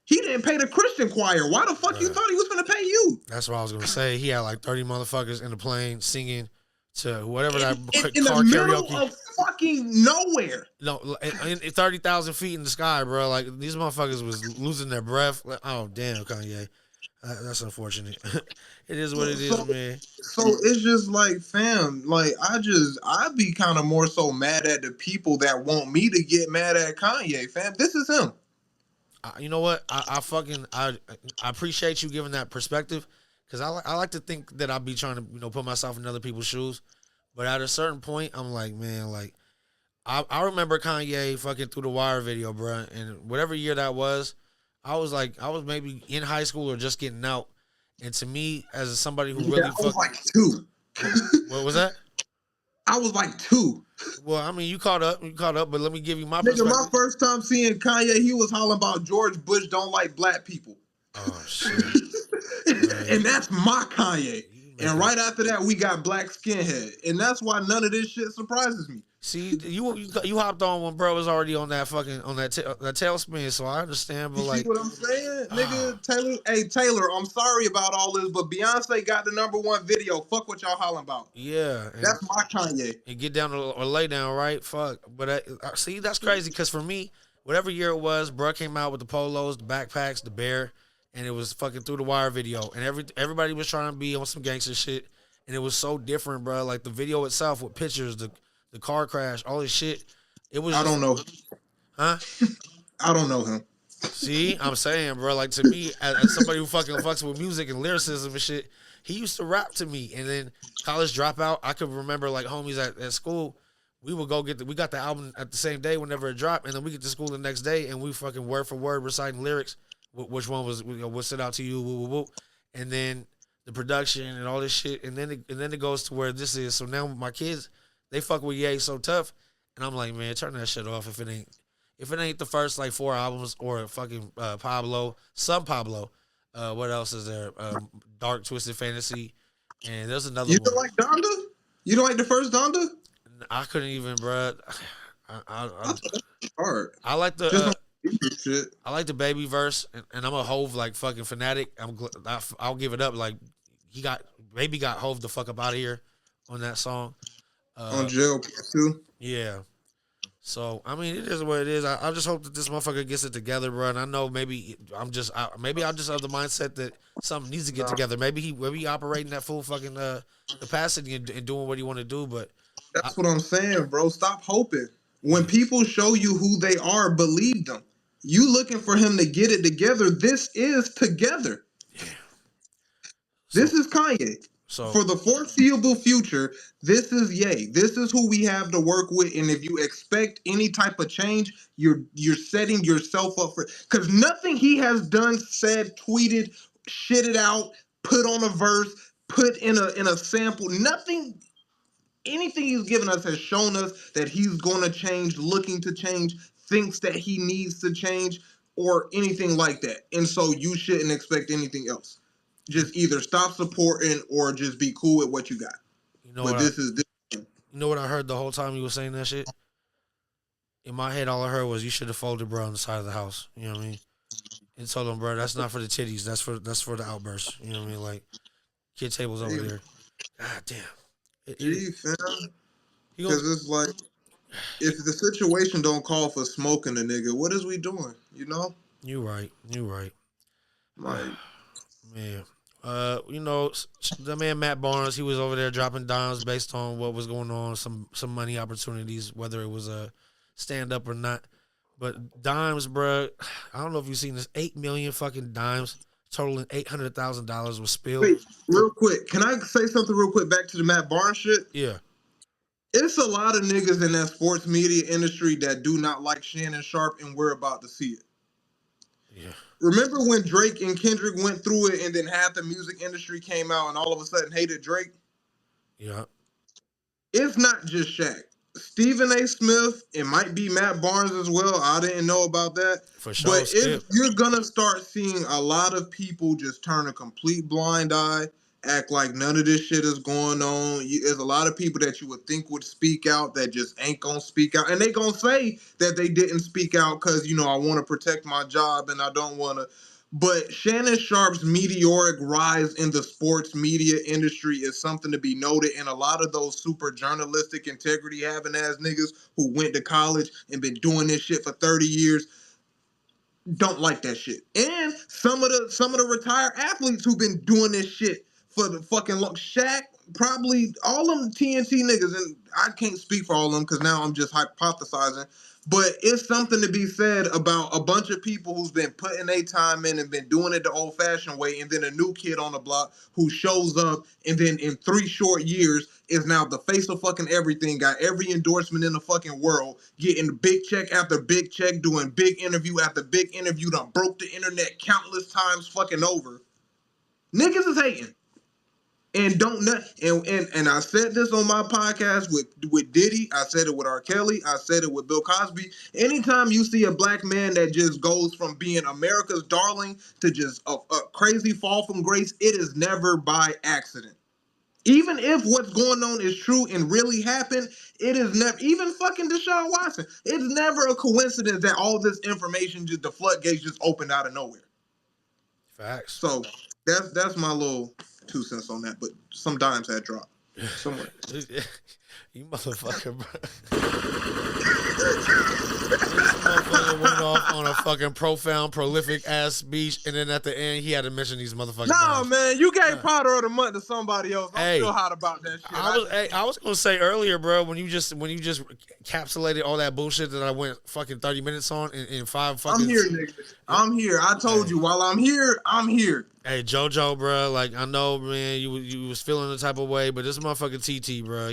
He didn't pay the Christian choir. Why the fuck you thought he was going to pay you? That's what I was going to say. He had like 30 motherfuckers in the plane singing to whatever that in car the middle karaoke. Of fucking nowhere. No, 30,000 feet in the sky, bro. Like these motherfuckers was losing their breath. Like, oh damn, Kanye, that's unfortunate. It is what it is, man. So it's just like, fam, like I be kind of more so mad at the people that want me to get mad at Kanye, fam. This is him. You know what? I appreciate you giving that perspective. Because I like to think that I'll be trying to, put myself in other people's shoes. But at a certain point, I'm like, man, like, I remember Kanye fucking Through the Wire video, bro. And whatever year that was, I was maybe in high school or just getting out. And to me, as somebody who really I was like 2. What was that? I was like 2. Well, I mean, you caught up, but let me give you my perspective. My first time seeing Kanye, he was hollering about George Bush don't like black people. Oh, shit. And that's my Kanye. And right after that, we got Black Skinhead. And that's why none of this shit surprises me. See, you hopped on when bro was already on that fucking, on that tailspin, so I understand, but like. See what I'm saying? Nigga, Taylor, I'm sorry about all this, but Beyonce got the #1 video. Fuck what y'all hollering about. Yeah. That's my Kanye. And get down or lay down, right? Fuck. But see, that's crazy, because for me, whatever year it was, bro came out with the polos, the backpacks, the bear, and it was fucking Through the Wire video. And everybody was trying to be on some gangster shit. And it was so different, bro. Like the video itself with pictures, the car crash, all this shit. It was. I don't know. Huh? I don't know him. See, I'm saying, bro, like to me, as somebody who fucking fucks with music and lyricism and shit, he used to rap to me. And then college dropout, I could remember like homies at school, we would go we got the album at the same day whenever it dropped. And then we get to school the next day and we fucking word for word reciting lyrics. Which one was, what stood out to you, woo, woo, woo. And then the production and all this shit. And then it goes to where this is. So now my kids, they fuck with Ye so tough. And I'm like, man, turn that shit off if it ain't the first like 4 albums or fucking Pablo. What else is there? Dark Twisted Fantasy. And there's another one. You don't like Donda? You don't like the first Donda? I couldn't even, bro. Hard. I like the shit. I like the Baby verse, and I'm a Hove like fucking fanatic. I'll give it up. Like Baby got Hove the fuck up out of here on that song. On Jail too. Yeah. So I mean, it is what it is. I just hope that this motherfucker gets it together, bro. And I know maybe I'm just of the mindset that something needs to get together. Maybe he operating at full fucking capacity and doing what he want to do. But that's what I'm saying, bro. Stop hoping. When people show you who they are, believe them. You looking for him to get it together. This is together. Yeah. This is Kanye. So for the foreseeable future, this is Ye. This is who we have to work with. And if you expect any type of change, you're setting yourself up for, because nothing he has done, said, tweeted, shitted out, put on a verse, put in a sample, anything he's given us has shown us that he's going to change, looking to change, thinks that he needs to change, or anything like that. And so you shouldn't expect anything else. Just either stop supporting or just be cool with what you got. You know you know what I heard the whole time you were saying that shit? In my head, all I heard was, you should have folded bro on the side of the house. You know what I mean? And told him, bro, that's not for the titties. That's for the outbursts. You know what I mean? Like, kid tables over there. God damn. Because it's like, if the situation don't call for smoking a nigga, what is we doing? You know? You right. Like, man. The man Matt Barnes, he was over there dropping dimes based on what was going on, some money opportunities, whether it was a stand up or not. But dimes, bro, I don't know if you've seen this. 8 million fucking dimes, totaling $800,000 was spilled. Wait, real quick, can I say something real quick back to the Matt Barnes shit? Yeah. It's a lot of niggas in that sports media industry that do not like Shannon Sharpe, and we're about to see it. Yeah. Remember when Drake and Kendrick went through it, and then half the music industry came out and all of a sudden hated Drake? Yeah. It's not just Shaq. Stephen A. Smith, it might be Matt Barnes as well. I didn't know about that. For sure. But you're going to start seeing a lot of people just turn a complete blind eye, act like none of this shit is going on. There's a lot of people that you would think would speak out that just ain't going to speak out. And they going to say that they didn't speak out because, I want to protect my job and I don't want to. But Shannon Sharpe's meteoric rise in the sports media industry is something to be noted. And a lot of those super journalistic integrity having ass niggas who went to college and been doing this shit for 30 years don't like that shit. And some of the retired athletes who've been doing this shit for the fucking long. Shaq, probably all them TNT niggas, and I can't speak for all of them because now I'm just hypothesizing. But it's something to be said about a bunch of people who's been putting their time in and been doing it the old-fashioned way, and then a new kid on the block who shows up and then in 3 short years is now the face of fucking everything, got every endorsement in the fucking world, getting big check after big check, doing big interview after big interview, done broke the internet countless times fucking over. Niggas is hating. And and I said this on my podcast with Diddy. I said it with R. Kelly. I said it with Bill Cosby. Anytime you see a black man that just goes from being America's darling to just a crazy fall from grace, it is never by accident. Even if what's going on is true and really happened, it is never, even fucking Deshaun Watson, it's never a coincidence that all this information, just the floodgates just opened out of nowhere. Facts. So that's my little 2 cents on that, but some dimes had dropped somewhere. You motherfucker, bro. This motherfucker went off on a fucking profound, prolific ass speech, and then at the end, he had to mention these motherfuckers. Nah, man, you gave Powder of the Month to somebody else. I'm still hot about that shit. I was gonna say earlier, bro, when you just encapsulated all that bullshit that I went fucking 30 minutes on in 5 fucking. I'm here, nigga. I'm here. I told you, while I'm here, I'm here. Hey, JoJo, bro, like I know, man, you was feeling the type of way, but this motherfucking TT, bro,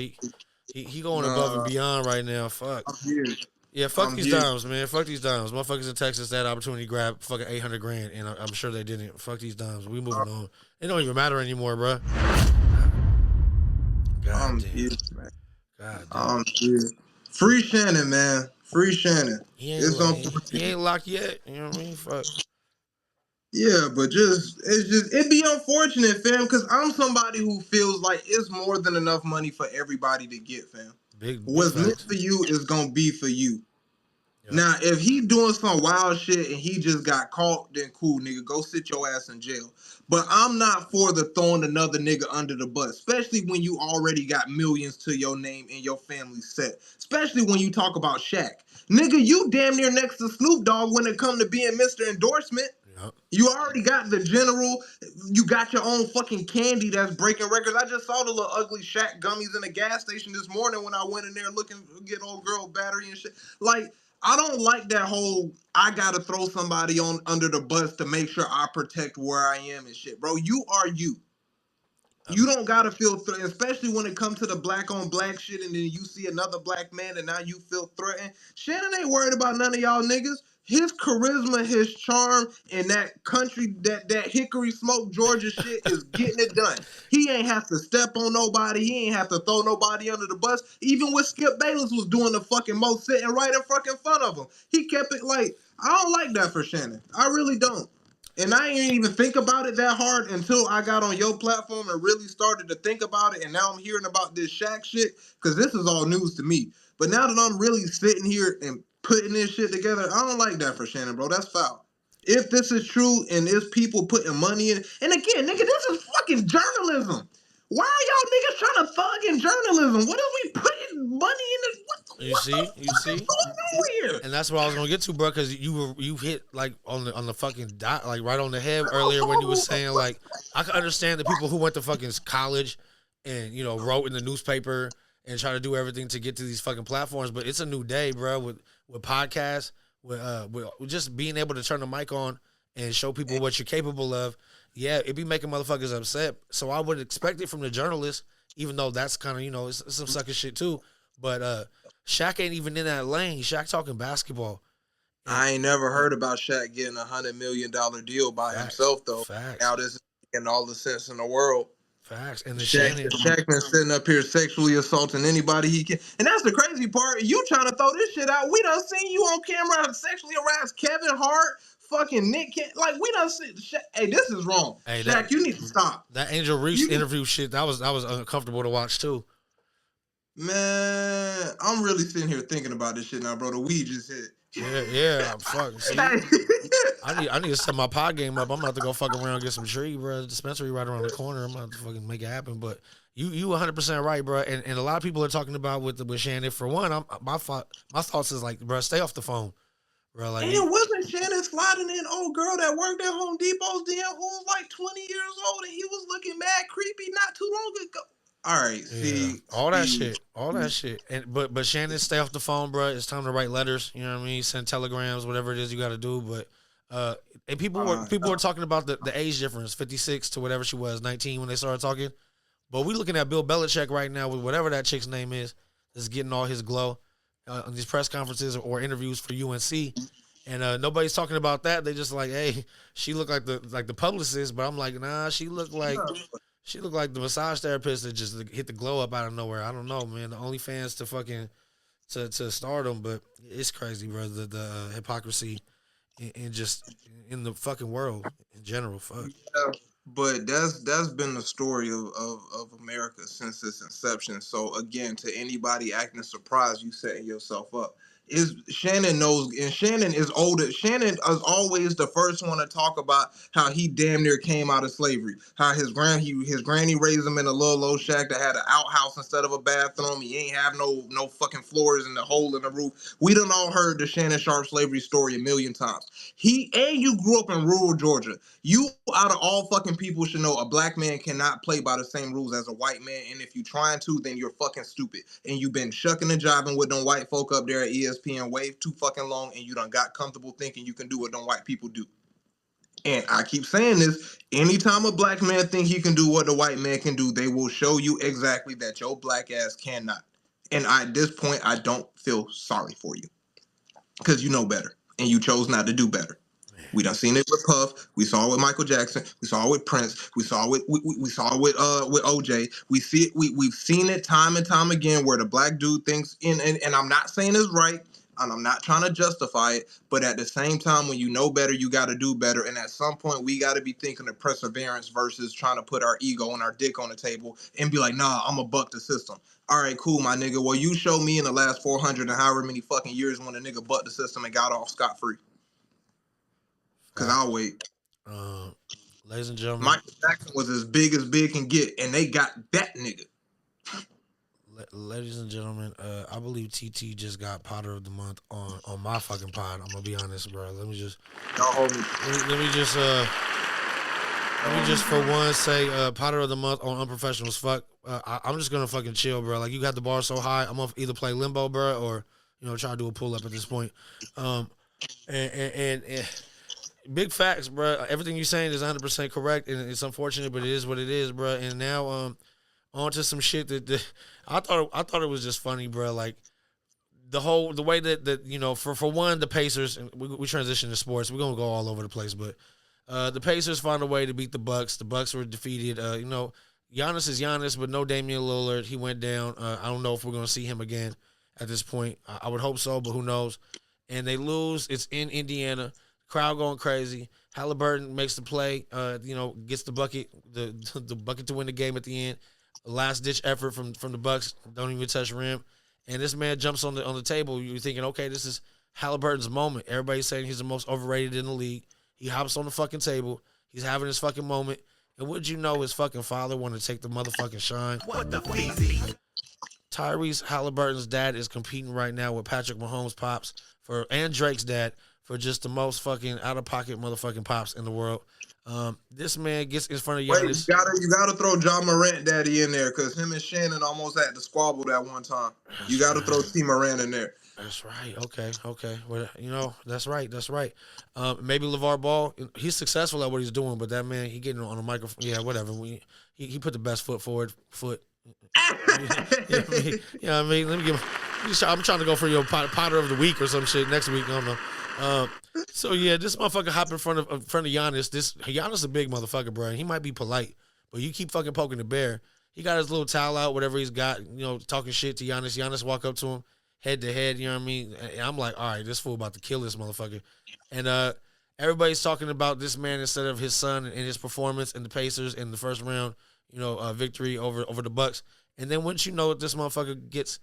he going above and beyond right now. Fuck. I'm here. Yeah, fuck these dimes, man. Fuck these dimes. Motherfuckers in Texas had opportunity to grab fucking $800,000, and I'm sure they didn't. Fuck these dimes. We moving on. It don't even matter anymore, bro. God damn. Here, man. God damn. I'm here. Free Shannon, man. Free Shannon. He ain't locked yet. You know what I mean? Fuck. Yeah, but it'd be unfortunate, fam, because I'm somebody who feels like it's more than enough money for everybody to get, fam. What's meant for you is gonna be for you. Yep. Now, if he doing some wild shit and he just got caught, then cool, nigga, go sit your ass in jail. But I'm not for the throwing another nigga under the bus, especially when you already got millions to your name and your family set. Especially when you talk about Shaq. Nigga, you damn near next to Snoop Dogg when it come to being Mr. Endorsement. Yep. You already got the general. You got your own fucking candy that's breaking records. I just saw the little ugly Shaq gummies in the gas station this morning when I went in there looking to get old girl battery and shit. Like, I don't like that whole I gotta throw somebody on under the bus to make sure I protect where I am and shit. Bro, you are you. You don't gotta feel threatened, especially when it comes to the black on black shit and then you see another black man and now you feel threatened. Shannon ain't worried about none of y'all niggas. His charisma, his charm, and that country, that hickory smoke Georgia shit is getting it done. He ain't have to step on nobody. He ain't have to throw nobody under the bus. Even when Skip Bayless was doing the fucking most, sitting right in fucking front of him. He kept it like, I don't like that for Shannon. I really don't. And I ain't even think about it that hard until I got on your platform and really started to think about it. And now I'm hearing about this Shaq shit because this is all news to me. But now that I'm really sitting here and putting this shit together, I don't like that for Shannon, bro. That's foul. If this is true and there's people putting money in, and again, nigga, this is fucking journalism. Why are y'all niggas trying to thug in journalism? What are we putting money in this? What the You see, Weird. and that's what I was gonna get to, bro. Because you hit like on the fucking dot, like right on the head earlier when you were saying like I can understand the people who went to fucking college and wrote in the newspaper and try to do everything to get to these fucking platforms, but it's a new day, bro. With podcasts, with just being able to turn the mic on and show people what you're capable of. Yeah, it be making motherfuckers upset. So I would expect it from the journalists, even though that's kind of it's some sucker shit too. But Shaq ain't even in that lane. Shaq talking basketball. I ain't never heard about Shaq getting $100 million deal by himself though. Facts. Now this is making all the sense in the world. Facts. And the Shaq been sitting up here sexually assaulting anybody he can. And that's the crazy part. You trying to throw this shit out. We done seen you on camera sexually harass Kevin Hart, fucking Nick. Like, we done seen Shaq. Hey, this is wrong. Hey, Shaq, you need to stop. That Angel Reese interview shit, that was uncomfortable to watch too. Man, I'm really sitting here thinking about this shit now, bro. The weed just hit. Yeah, I'm fucking. See, I need to set my pod game up. I'm about to go fuck around and get some tree, bro. Dispensary right around the corner. I'm about to fucking make it happen. But you 100% right, bro. And a lot of people are talking about with Shannon. For one, my thoughts is like, bro, stay off the phone, bro. Like, and it wasn't Shannon sliding in old girl that worked at Home Depot's DM who was like 20 years old and he was looking mad creepy not too long ago. All right, see, all that shit. And but Shannon, stay off the phone, bro. It's time to write letters. You know what I mean? Send telegrams, whatever it is you got to do. But and people were talking about the age difference, 56 to whatever she was, 19 when they started talking. But we looking at Bill Belichick right now with whatever that chick's name is, that's getting all his glow on these press conferences or interviews for UNC. And nobody's talking about that. They just like, hey, she looked like the publicist, but I'm like, nah, she looked like the massage therapist that just hit the glow up out of nowhere. I don't know, man. The OnlyFans to fucking to stardom, but it's crazy, bro. The hypocrisy in just in the fucking world in general. Fuck. Yeah, but that's been the story of America since its inception. So again, to anybody acting surprised, you setting yourself up. Shannon knows, and Shannon is older. Shannon is always the first one to talk about how he damn near came out of slavery. How his granny raised him in a little old shack that had an outhouse instead of a bathroom. He ain't have no fucking floors in the hole in the roof. We done all heard the Shannon Sharpe slavery story a million times. You grew up in rural Georgia. You, out of all fucking people, should know a black man cannot play by the same rules as a white man. And if you trying to, then you're fucking stupid. And you've been shucking and jiving with them white folk up there at ESPN Wave too fucking long, and you done got comfortable thinking you can do what them white people do. And I keep saying this, anytime a black man think he can do what the white man can do, they will show you exactly that your black ass cannot. And at this point, I don't feel sorry for you. Because you know better. And you chose not to do better. We done seen it with Puff. We saw it with Michael Jackson. We saw it with Prince. We saw it with OJ. We see it. We've seen it time and time again where the black dude thinks and I'm not saying it's right, and I'm not trying to justify it, but at the same time, when you know better, you got to do better. And at some point, we got to be thinking of perseverance versus trying to put our ego and our dick on the table and be like, nah, I'm gonna buck the system. All right, cool, my nigga. Well, you show me in the last 400 and however many fucking years when a nigga bucked the system and got off scot-free. Because I'll wait. Ladies and gentlemen, Michael Jackson was as big can get, and they got that nigga. Ladies and gentlemen, I believe TT just got Potter of the Month on my fucking pod. I'm gonna be honest, bro. Let me just for once say Potter of the Month on Unprofessional as Fuck. I'm just gonna fucking chill, bro. Like, you got the bar so high, I'm gonna either play limbo, bro, or try to do a pull up at this point. And big facts, bro. Everything you're saying is 100% correct, and it's unfortunate, but it is what it is, bro. And now on to some shit that I thought it was just funny, bro. Like, the way that for one, the Pacers, and we transition to sports. We're gonna go all over the place, but the Pacers found a way to beat the Bucks. The Bucks were defeated. Giannis is Giannis, but no Damian Lillard. He went down. I don't know if we're gonna see him again at this point. I would hope so, but who knows? And they lose. It's in Indiana. Crowd going crazy. Halliburton makes the play. Gets the bucket, the bucket to win the game at the end. Last ditch effort from the Bucks. Don't even touch rim. And this man jumps on the table. You're thinking, okay, this is Halliburton's moment. Everybody's saying he's the most overrated in the league. He hops on the fucking table. He's having his fucking moment. And would you know his fucking father wanted to take the motherfucking shine? What the feezy? Tyrese Halliburton's dad is competing right now with Patrick Mahomes' pops and Drake's dad for just the most fucking out of pocket motherfucking pops in the world. This man gets in front of Giannis. Wait, you gotta throw John Morant daddy in there because him and Shannon almost had to squabble that one time. You gotta throw T Morant in there. That's right. Okay. Well, that's right. Maybe LeVar Ball, he's successful at what he's doing, but that man, he getting on a microphone. Yeah, whatever. He put the best foot forward. You know what I mean? Let me give him. I'm trying to go for your Potter of the Week or some shit next week. I don't know. So yeah, this motherfucker hop in front of Giannis. Giannis a big motherfucker, bro. He might be polite, but you keep fucking poking the bear. He got his little towel out, whatever he's got, talking shit to Giannis. Giannis walk up to him, head to head. You know what I mean? And I'm like, all right, this fool about to kill this motherfucker. And everybody's talking about this man instead of his son and his performance in the Pacers in the first round, victory over the Bucks. And then once you know this motherfucker gets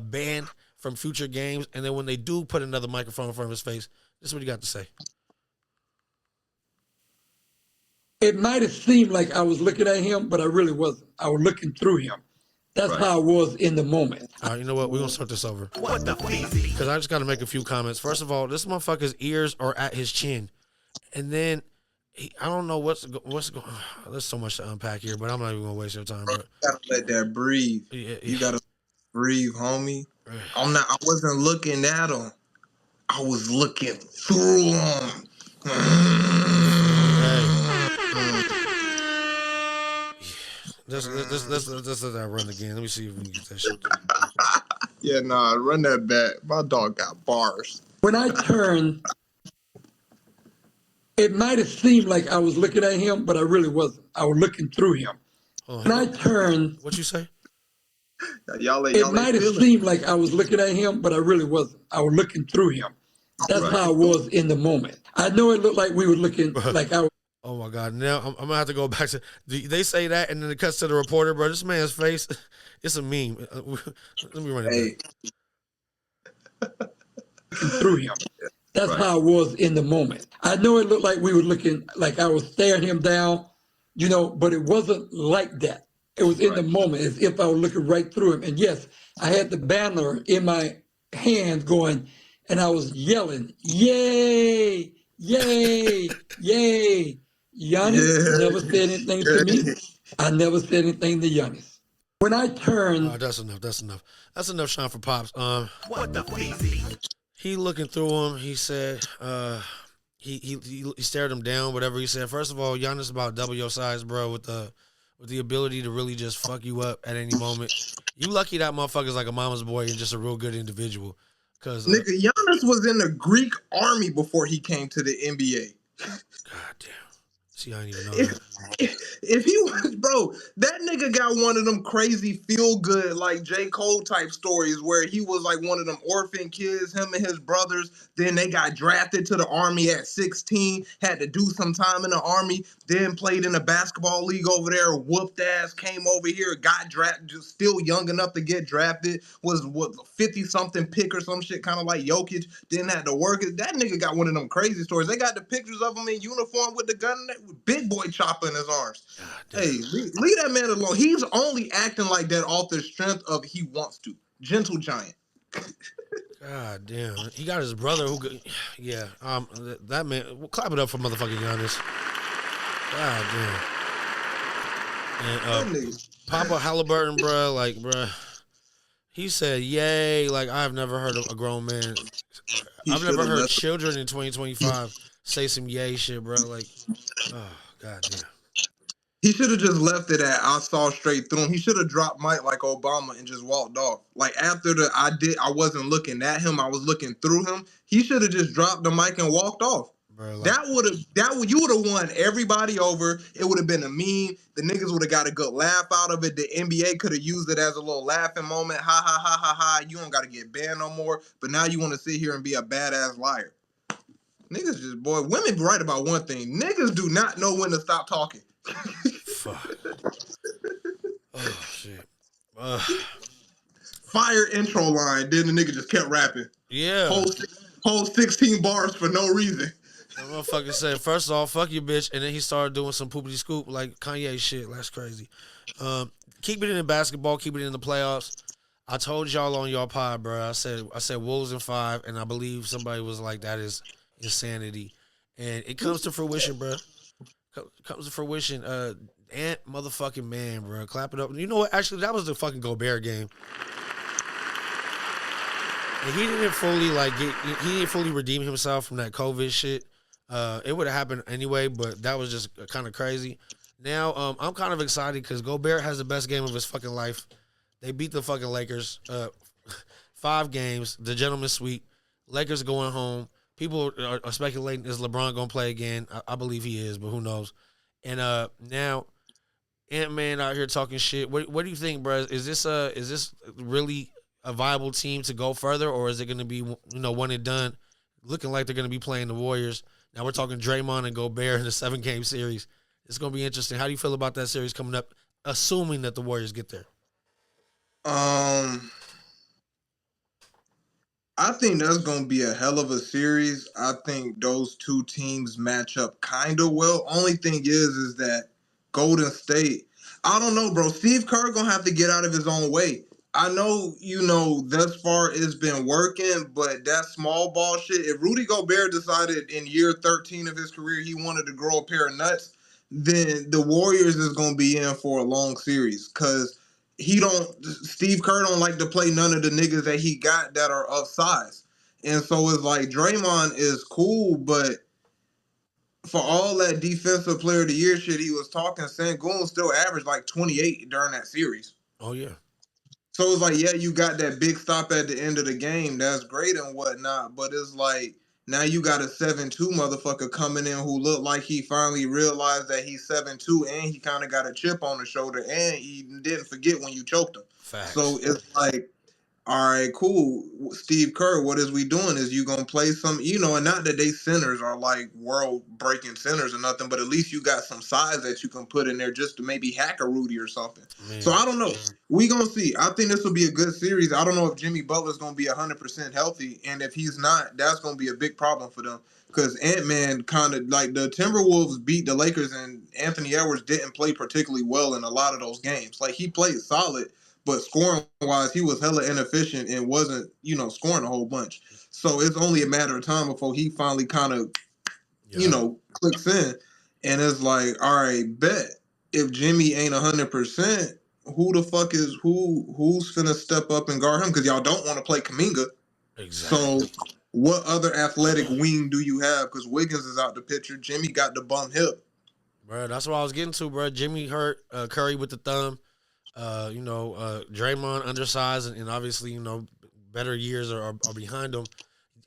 banned from future games, and then when they do put another microphone in front of his face, this is what he got to say. It might have seemed like I was looking at him, but I really wasn't. I was looking through him. That's how I was in the moment. All right, you know what? We're going to start this over. What the fuck? Because I just got to make a few comments. First of all, this motherfucker's ears are at his chin. And then, I don't know what's going on. There's so much to unpack here, but I'm not even going to waste your time. But you got to let that breathe. Yeah. You got to breathe, homie. I wasn't looking at him. I was looking through him. Let's let that run again. Let me see if we can get that shit. Yeah, nah, run that back. My dog got bars. When I turned, it might have seemed like I was looking at him, but I really wasn't. I was looking through him. When I turned, what you say? It might have seemed like I was looking at him, but I really wasn't. I was looking through him. That's how I was in the moment. I know it looked like we were looking like I was. Oh my God! Now I'm gonna have to go back to. They say that, and then it cuts to the reporter, bro. This man's face, it's a meme. Let me run it back. Through him. That's how I was in the moment. I know it looked like we were looking like I was staring him down, but it wasn't like that. It was in the moment, as if I was looking right through him. And yes, I had the banner in my hand going, and I was yelling, "Yay! Yay! Yay!" Giannis never said anything to me. I never said anything to Giannis. When I turned... That's enough. That's enough shine for Pops. What the fuck? He looking through him, he said, he stared him down, whatever he said. First of all, Giannis about double your size, bro, with the ability to really just fuck you up at any moment. You lucky that motherfucker's like a mama's boy and just a real good individual. Cause nigga, Giannis was in the Greek army before he came to the NBA. God damn. See, I didn't even know that. If he was, bro, that nigga got one of them crazy feel-good, like J. Cole type stories where he was like one of them orphan kids, him and his brothers. Then they got drafted to the army at 16, had to do some time in the army, then played in a basketball league over there, whooped ass, came over here, got drafted, just still young enough to get drafted, was 50-something pick or some shit, kind of like Jokic, didn't have to work. That nigga got one of them crazy stories. They got the pictures of him in uniform with the gun, big boy chopper in his arms. Hey, leave that man alone. He's only acting like that off the strength of he wants to. Gentle giant. God damn. He got his brother who, yeah. That man, we'll clap it up for motherfucking Giannis. God damn. And Papa Halliburton, bro, he said, "Yay!" Like I've never heard of a grown man. I've never heard children in 2025 say some yay shit, bro. Like, oh god damn. He should have just left it at I saw straight through him. He should have dropped Mike like Obama and just walked off. Like after I wasn't looking at him, I was looking through him. He should have just dropped the mic and walked off. Bro, like, you would have won everybody over. It would have been a meme. The niggas would have got a good laugh out of it. The NBA could have used it as a little laughing moment. Ha ha ha ha ha. You don't got to get banned no more. But now you want to sit here and be a badass liar. Niggas just, boy, women right about one thing. Niggas do not know when to stop talking. Fuck. Oh, shit. Fire intro line. Then the nigga just kept rapping. Yeah. Whole 16 bars for no reason. That motherfucker said, first off, fuck you, bitch. And then he started doing some poopity scoop like Kanye shit. That's crazy. Keep it in basketball. Keep it in the playoffs. I told y'all on your pod, bro. I said Wolves in 5, and I believe somebody was like, that is insanity, and it comes to fruition, bro. Comes to fruition. Ant motherfucking man, bro. Clap it up. You know what? Actually, that was the fucking Gobert game. And he didn't fully he didn't fully redeem himself from that COVID shit. It would have happened anyway, but that was just kind of crazy. Now, I'm kind of excited because Gobert has the best game of his fucking life. They beat the fucking Lakers. 5 games. The gentleman's sweep. Lakers going home. People are speculating, is LeBron going to play again? I believe he is, but who knows? And now, Ant-Man out here talking shit. What do you think, bro? Is this really a viable team to go further, or is it going to be, one and done, looking like they're going to be playing the Warriors? Now we're talking Draymond and Gobert in a 7-game series. It's going to be interesting. How do you feel about that series coming up, assuming that the Warriors get there? I think that's going to be a hell of a series. I think those two teams match up kind of well. Only thing is that Golden State, I don't know, bro. Steve Kerr going to have to get out of his own way. I know, thus far it's been working, but that small ball shit, if Rudy Gobert decided in year 13 of his career he wanted to grow a pair of nuts, then the Warriors is going to be in for a long series because Steve Kerr don't like to play none of the niggas that he got that are of size. And so it's like Draymond is cool, but for all that defensive player of the year shit he was talking, Sengun still averaged like 28 during that series. Oh, yeah. So it's like, yeah, you got that big stop at the end of the game. That's great and whatnot. But it's like, now you got a 7-2 motherfucker coming in who looked like he finally realized that he's 7-2 and he kind of got a chip on the shoulder and he didn't forget when you choked him. Facts. So it's like, all right, cool. Steve Kerr, what is we doing? Is you going to play some, and not that they centers are like world-breaking centers or nothing, but at least you got some size that you can put in there just to maybe hack a Rudy or something. Man. So I don't know. We going to see. I think this will be a good series. I don't know if Jimmy Butler's going to be 100% healthy, and if he's not, that's going to be a big problem for them because Ant-Man kind of, like the Timberwolves beat the Lakers, and Anthony Edwards didn't play particularly well in a lot of those games. Like, he played solid, but scoring-wise, he was hella inefficient and wasn't, scoring a whole bunch. So it's only a matter of time before he finally kind of, clicks in. And it's like, all right, bet. If Jimmy ain't 100%, who the fuck is who's finna step up and guard him? Because y'all don't want to play Kuminga. Exactly. So what other athletic wing do you have? Because Wiggins is out the picture. Jimmy got the bum hip. Bro, that's what I was getting to, bro. Jimmy hurt, Curry with the thumb. Draymond undersized, and obviously, better years are behind him.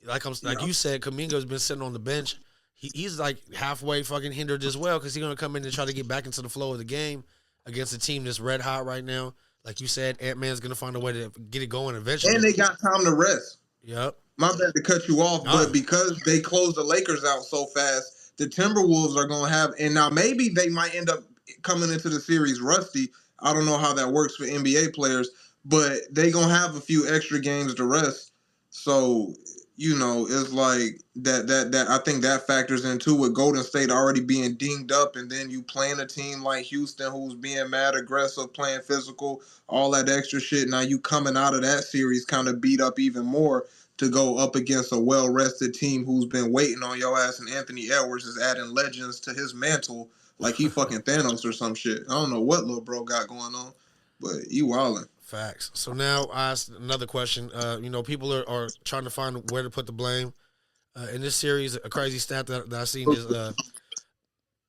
Like you said, Kuminga's been sitting on the bench. He's like halfway fucking hindered as well because he's gonna come in and try to get back into the flow of the game against a team that's red hot right now. Like you said, Ant-Man's gonna find a way to get it going eventually. And they got time to rest. Yep. My bad to cut you off, but because they closed the Lakers out so fast, the Timberwolves are gonna have, and now maybe they might end up coming into the series rusty. I don't know how that works for NBA players, but they going to have a few extra games to rest. So, it's like that I think that factors into with Golden State already being dinged up, and then you playing a team like Houston who's being mad aggressive, playing physical, all that extra shit. Now you coming out of that series kind of beat up even more to go up against a well-rested team who's been waiting on your ass, and Anthony Edwards is adding legends to his mantle like he fucking Thanos or some shit. I don't know what little bro got going on, but he wildin'. Facts. So now I ask another question. People are trying to find where to put the blame. In this series, a crazy stat that I've seen is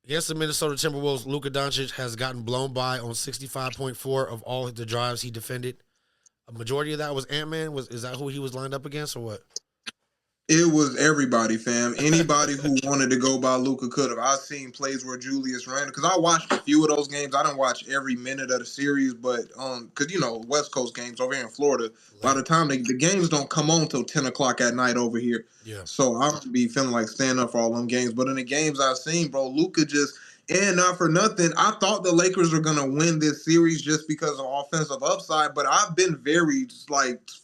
against the Minnesota Timberwolves, Luka Doncic has gotten blown by on 65.4 of all the drives he defended. A majority of that was Ant-Man. Is that who he was lined up against or what? It was everybody, fam. Anybody who wanted to go by Luka could have. I've seen plays where Julius Randle, because I watched a few of those games. I didn't watch every minute of the series, but because, West Coast games over here in Florida, by the time the games don't come on till 10 o'clock at night over here. Yeah. So I would be feeling like staying up for all them games. But in the games I've seen, bro, Luka just, and not for nothing, I thought the Lakers were going to win this series just because of offensive upside, but I've been very,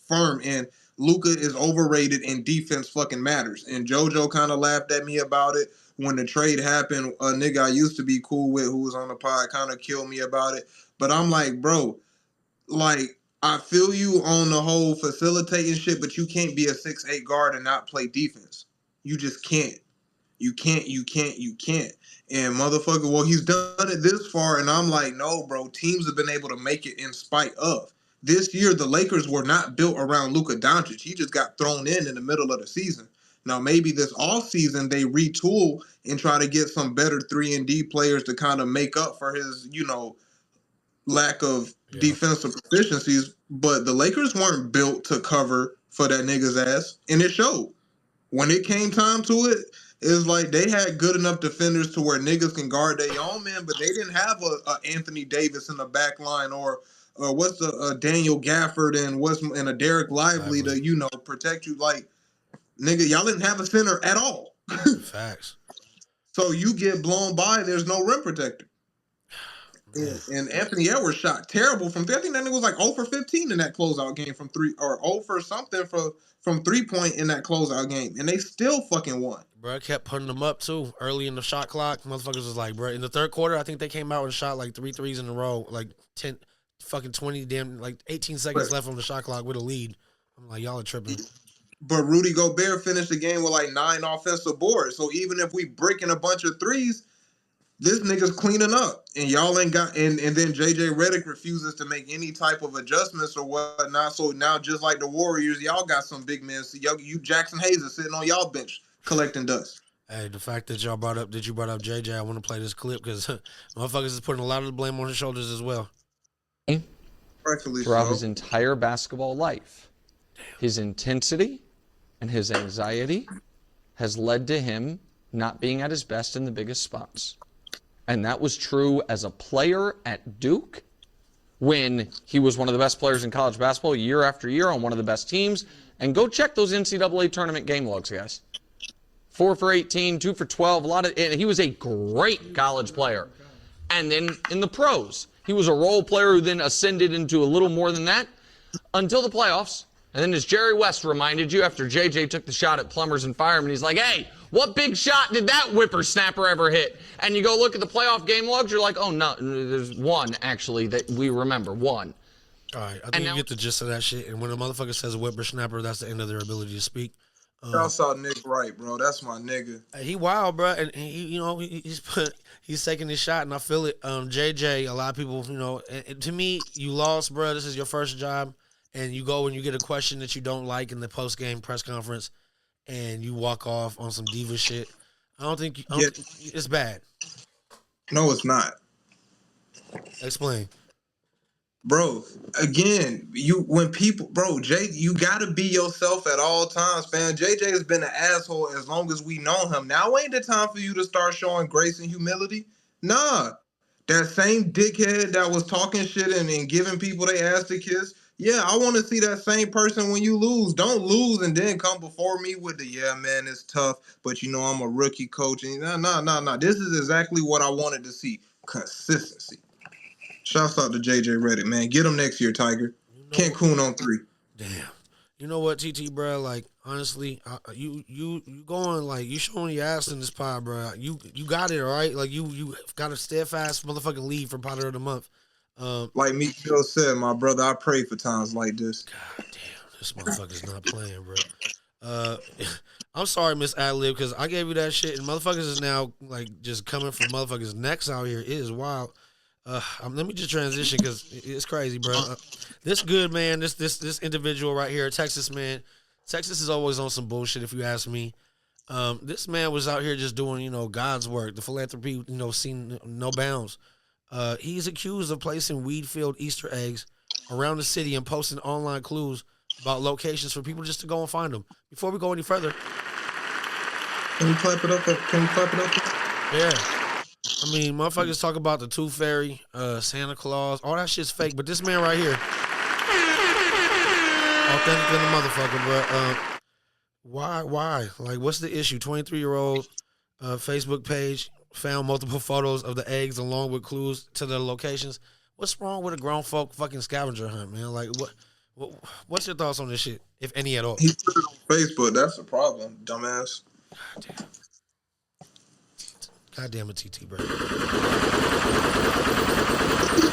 firm in Luka is overrated and defense fucking matters. And JoJo kind of laughed at me about it when the trade happened. A nigga I used to be cool with who was on the pod kind of killed me about it. But I'm like, bro, I feel you on the whole facilitating shit, but you can't be a 6'8" guard and not play defense. You just can't. You can't. And motherfucker, well, he's done it this far, and I'm like, no, bro. Teams have been able to make it in spite of. This year, the Lakers were not built around Luka Doncic. He just got thrown in the middle of the season. Now, maybe this offseason they retool and try to get some better 3-and-D players to kind of make up for his, lack of defensive proficiencies. But the Lakers weren't built to cover for that nigga's ass, and it showed. When it came time to it, it's like they had good enough defenders to where niggas can guard their own man, but they didn't have a Anthony Davis in the back line or what's the Daniel Gafford and a Derek Lively to protect you. Like, nigga, y'all didn't have a center at all. Facts. So you get blown by, there's no rim protector. And Anthony Edwards shot terrible from three. I think that nigga was like 0 for 15 in that closeout game from three, or 0 for something from 3-point in that closeout game, and they still fucking won. Bro, kept putting them up too early in the shot clock. Motherfuckers was like, bro, in the third quarter, I think they came out and shot like 3 threes in a row, like 10, fucking 20, like 18 seconds left on the shot clock with a lead. I'm like, y'all are tripping. But Rudy Gobert finished the game with like 9 offensive boards. So even if we breaking a bunch of threes, this nigga's cleaning up, and y'all ain't got. And then JJ Redick refuses to make any type of adjustments or whatnot. So now, just like the Warriors, y'all got some big men. So you Jackson Hayes is sitting on y'all bench collecting dust. Hey, the fact that you brought up JJ, I want to play this clip because motherfuckers is putting a lot of the blame on his shoulders as well. Throughout his entire basketball life, his intensity and his anxiety has led to him not being at his best in the biggest spots. And that was true as a player at Duke when he was one of the best players in college basketball year after year on one of the best teams. And go check those NCAA tournament game logs, guys. 4 for 18, 2 for 12, and he was a great college player. And then in the pros, he was a role player who then ascended into a little more than that until the playoffs. And then as Jerry West reminded you after JJ took the shot at Plumbers and Firemen, he's like, hey, what big shot did that whippersnapper ever hit? And you go look at the playoff game logs, you're like, oh, no, there's one, actually, that we remember, one. All right, I think you get the gist of that shit. And when a motherfucker says whippersnapper, that's the end of their ability to speak. Shouts out Nick Wright, bro. That's my nigga. He wild, bro, and he's taking his shot, and I feel it. JJ, a lot of people, and to me, you lost, bro. This is your first job, and you go and you get a question that you don't like in the post game press conference, and you walk off on some diva shit. I don't think it's bad. No, it's not. Explain. Bro, again, you gotta be yourself at all times, man. JJ has been an asshole as long as we know him. Now ain't the time for you to start showing grace and humility. Nah. That same dickhead that was talking shit and giving people their ass to kiss. Yeah, I want to see that same person when you lose. Don't lose and then come before me with the, yeah, man, it's tough, but I'm a rookie coach. And nah. This is exactly what I wanted to see. Consistency. Shouts out to JJ Redick, man. Get him next year, Tiger. Cancun on 3. Damn. You know what, TT, bro? Like, honestly, you going, like, you showing your ass in this pod, bro. You got it, all right? Like, you got a steadfast motherfucking lead for Potter of the Month. Like Miko said, my brother, I pray for times like this. God damn, this motherfucker's not playing, bro. I'm sorry, Miss Adlib, because I gave you that shit, and motherfuckers is now, like, just coming for motherfuckers' necks out here. It is wild. Let me just transition because it's crazy, bro. This good man, this individual right here, Texas man. Texas is always on some bullshit, if you ask me. This man was out here just doing, God's work, the philanthropy, seen no bounds. He's accused of placing weed-filled Easter eggs around the city and posting online clues about locations for people just to go and find them. Before we go any further, can you clap it up? Yeah. I mean, motherfuckers talk about the Tooth Fairy, Santa Claus, all that shit's fake. But this man right here, authentic than the motherfucker, bro. Why? Like, what's the issue? 23-year-old Facebook page found multiple photos of the eggs along with clues to their locations. What's wrong with a grown folk fucking scavenger hunt, man? Like, what's your thoughts on this shit, if any at all? He put it on Facebook. That's the problem, dumbass. God damn it, TT, bro. He's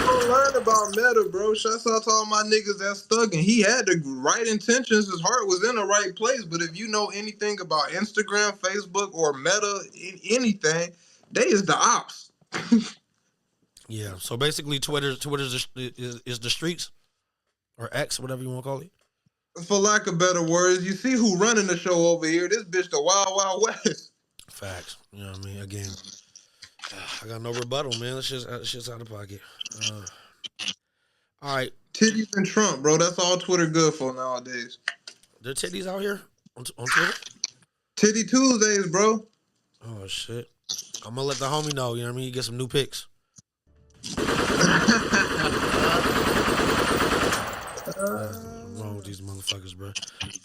online about Meta, bro. Shouts out to all my niggas that's thugging. He had the right intentions. His heart was in the right place. But if you know anything about Instagram, Facebook, or Meta, anything, they is the ops. Yeah. So basically, Twitter is the streets, or X, whatever you want to call it. For lack of better words, you see who running the show over here. This bitch the Wild Wild West. Facts. You know what I mean? Again, I got no rebuttal, man. That shit's out of pocket. All right. Titties and Trump, bro. That's all Twitter good for nowadays. There titties out here on Twitter? Titty Tuesdays, bro. Oh, shit. I'm going to let the homie know, you know what I mean? You get some new pics. Wrong with these motherfuckers, bro.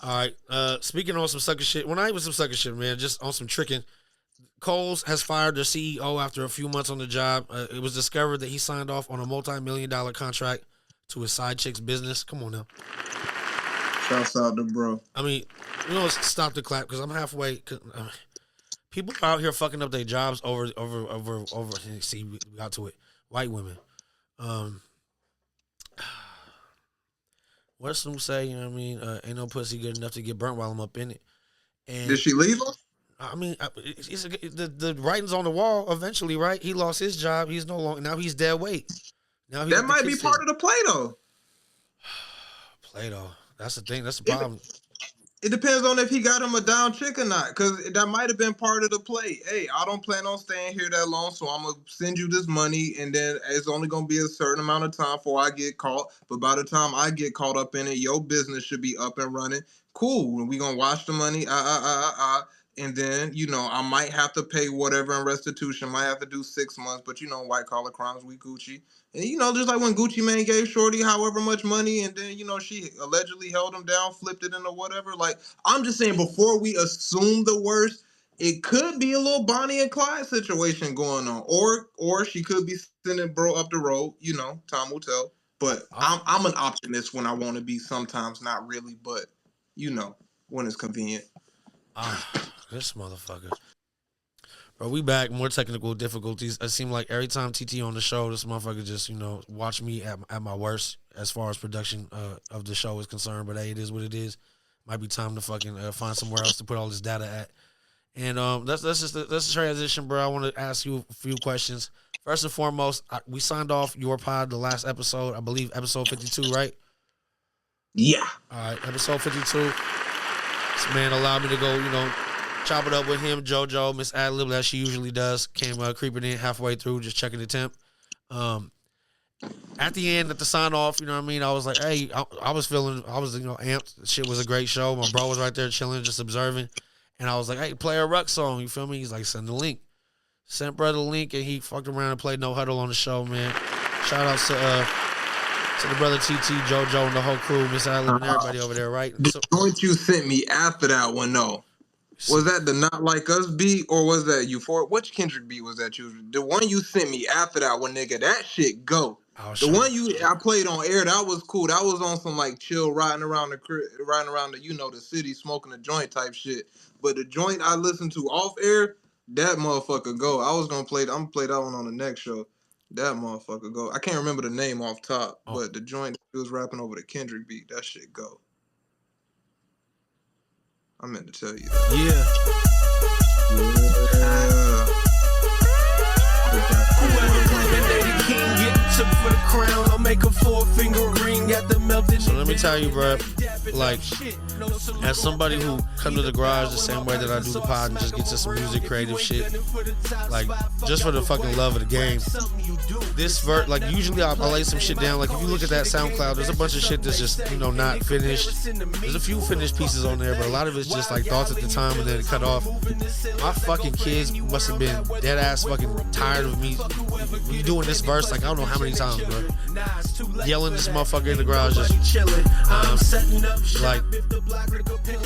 All right. Speaking on some sucker shit. Well, not even some sucker shit, man. Just on some tricking. Kohl's has fired their CEO after a few months on the job. It was discovered that he signed off on a multi-million-dollar contract to his side chick's business. Come on now. Shouts out to bro. I mean, you know, stop the clap because I'm halfway. People are out here fucking up their jobs over. See, we got to it. White women. What does Snoop say? You know what I mean? Ain't no pussy good enough to get burnt while I'm up in it. And did she leave him? I mean, the writing's on the wall eventually, right? He lost his job. He's no longer, now he's dead weight. Now that might be part of the play, though. Play, though. That's the thing. That's the problem. It depends on if he got him a down chick or not, because that might have been part of the play. Hey, I don't plan on staying here that long, so I'm going to send you this money, and then it's only going to be a certain amount of time before I get caught. But by the time I get caught up in it, your business should be up and running. Cool. We're going to wash the money. And then, you know, I might have to pay whatever in restitution. Might have to do 6 months. But, you know, white collar crimes, we Gucci. And, you know, just like when Gucci Mane gave Shorty however much money and then, you know, she allegedly held him down, flipped it into whatever. Like, I'm just saying before we assume the worst, it could be a little Bonnie and Clyde situation going on. Or she could be sending bro up the road. You know, time will tell. But I'm an optimist when I want to be, sometimes not really. But, you know, when it's convenient. This motherfucker. Bro, we back. More technical difficulties. It seemed like every time TT on the show, this motherfucker just, you know, watch me at my worst as far as production of the show is concerned. But hey, it is what it is. Might be time to fucking find somewhere else to put all this data at. And that's the transition, bro. I want to ask you a few questions. First and foremost, we signed off your pod the last episode. I believe episode 52, right? Yeah. All right, episode 52. This man allowed me to go, you know, chop it up with him, JoJo, Miss Adlib, as she usually does. Came creeping in halfway through, just checking the temp. At the end, at the sign off, you know what I mean? I was like, hey, I was, you know, amped. The shit was a great show. My bro was right there chilling, just observing. And I was like, hey, play a Ruck song. You feel me? He's like, send the link. Sent brother the link, and he fucked around and played No Huddle on the show, man. Shout out to the brother TT, JoJo, and the whole crew, Miss Adlib, and everybody over there, right? The joint you sent me after that one, though. Was that the Not Like Us beat, or was that Euphoria? Which Kendrick beat was that you? The one you sent me after that one, nigga, that shit go. The one I played on air, that was cool. That was on some like chill, riding around the you know, the city, smoking a joint type shit. But the joint I listened to off air, that motherfucker go. I'm gonna play that one on the next show. That motherfucker go. I can't remember the name off top, but the joint he was rapping over the Kendrick beat, that shit go. I meant to tell you that. So let me tell you, bro, like, as somebody who come to the garage the same way that I do the pod and just get to some music, creative shit, like, just for the fucking love of the game, this like, usually I'll lay some shit down. Like, if you look at that SoundCloud, there's a bunch of shit that's just, you know, not finished. There's a few finished pieces on there, but a lot of it's just like thoughts at the time and then cut off. My fucking kids must have been dead ass fucking tired of me doing this verse like I don't know how many times, bro. Yelling this motherfucker in the garage, just like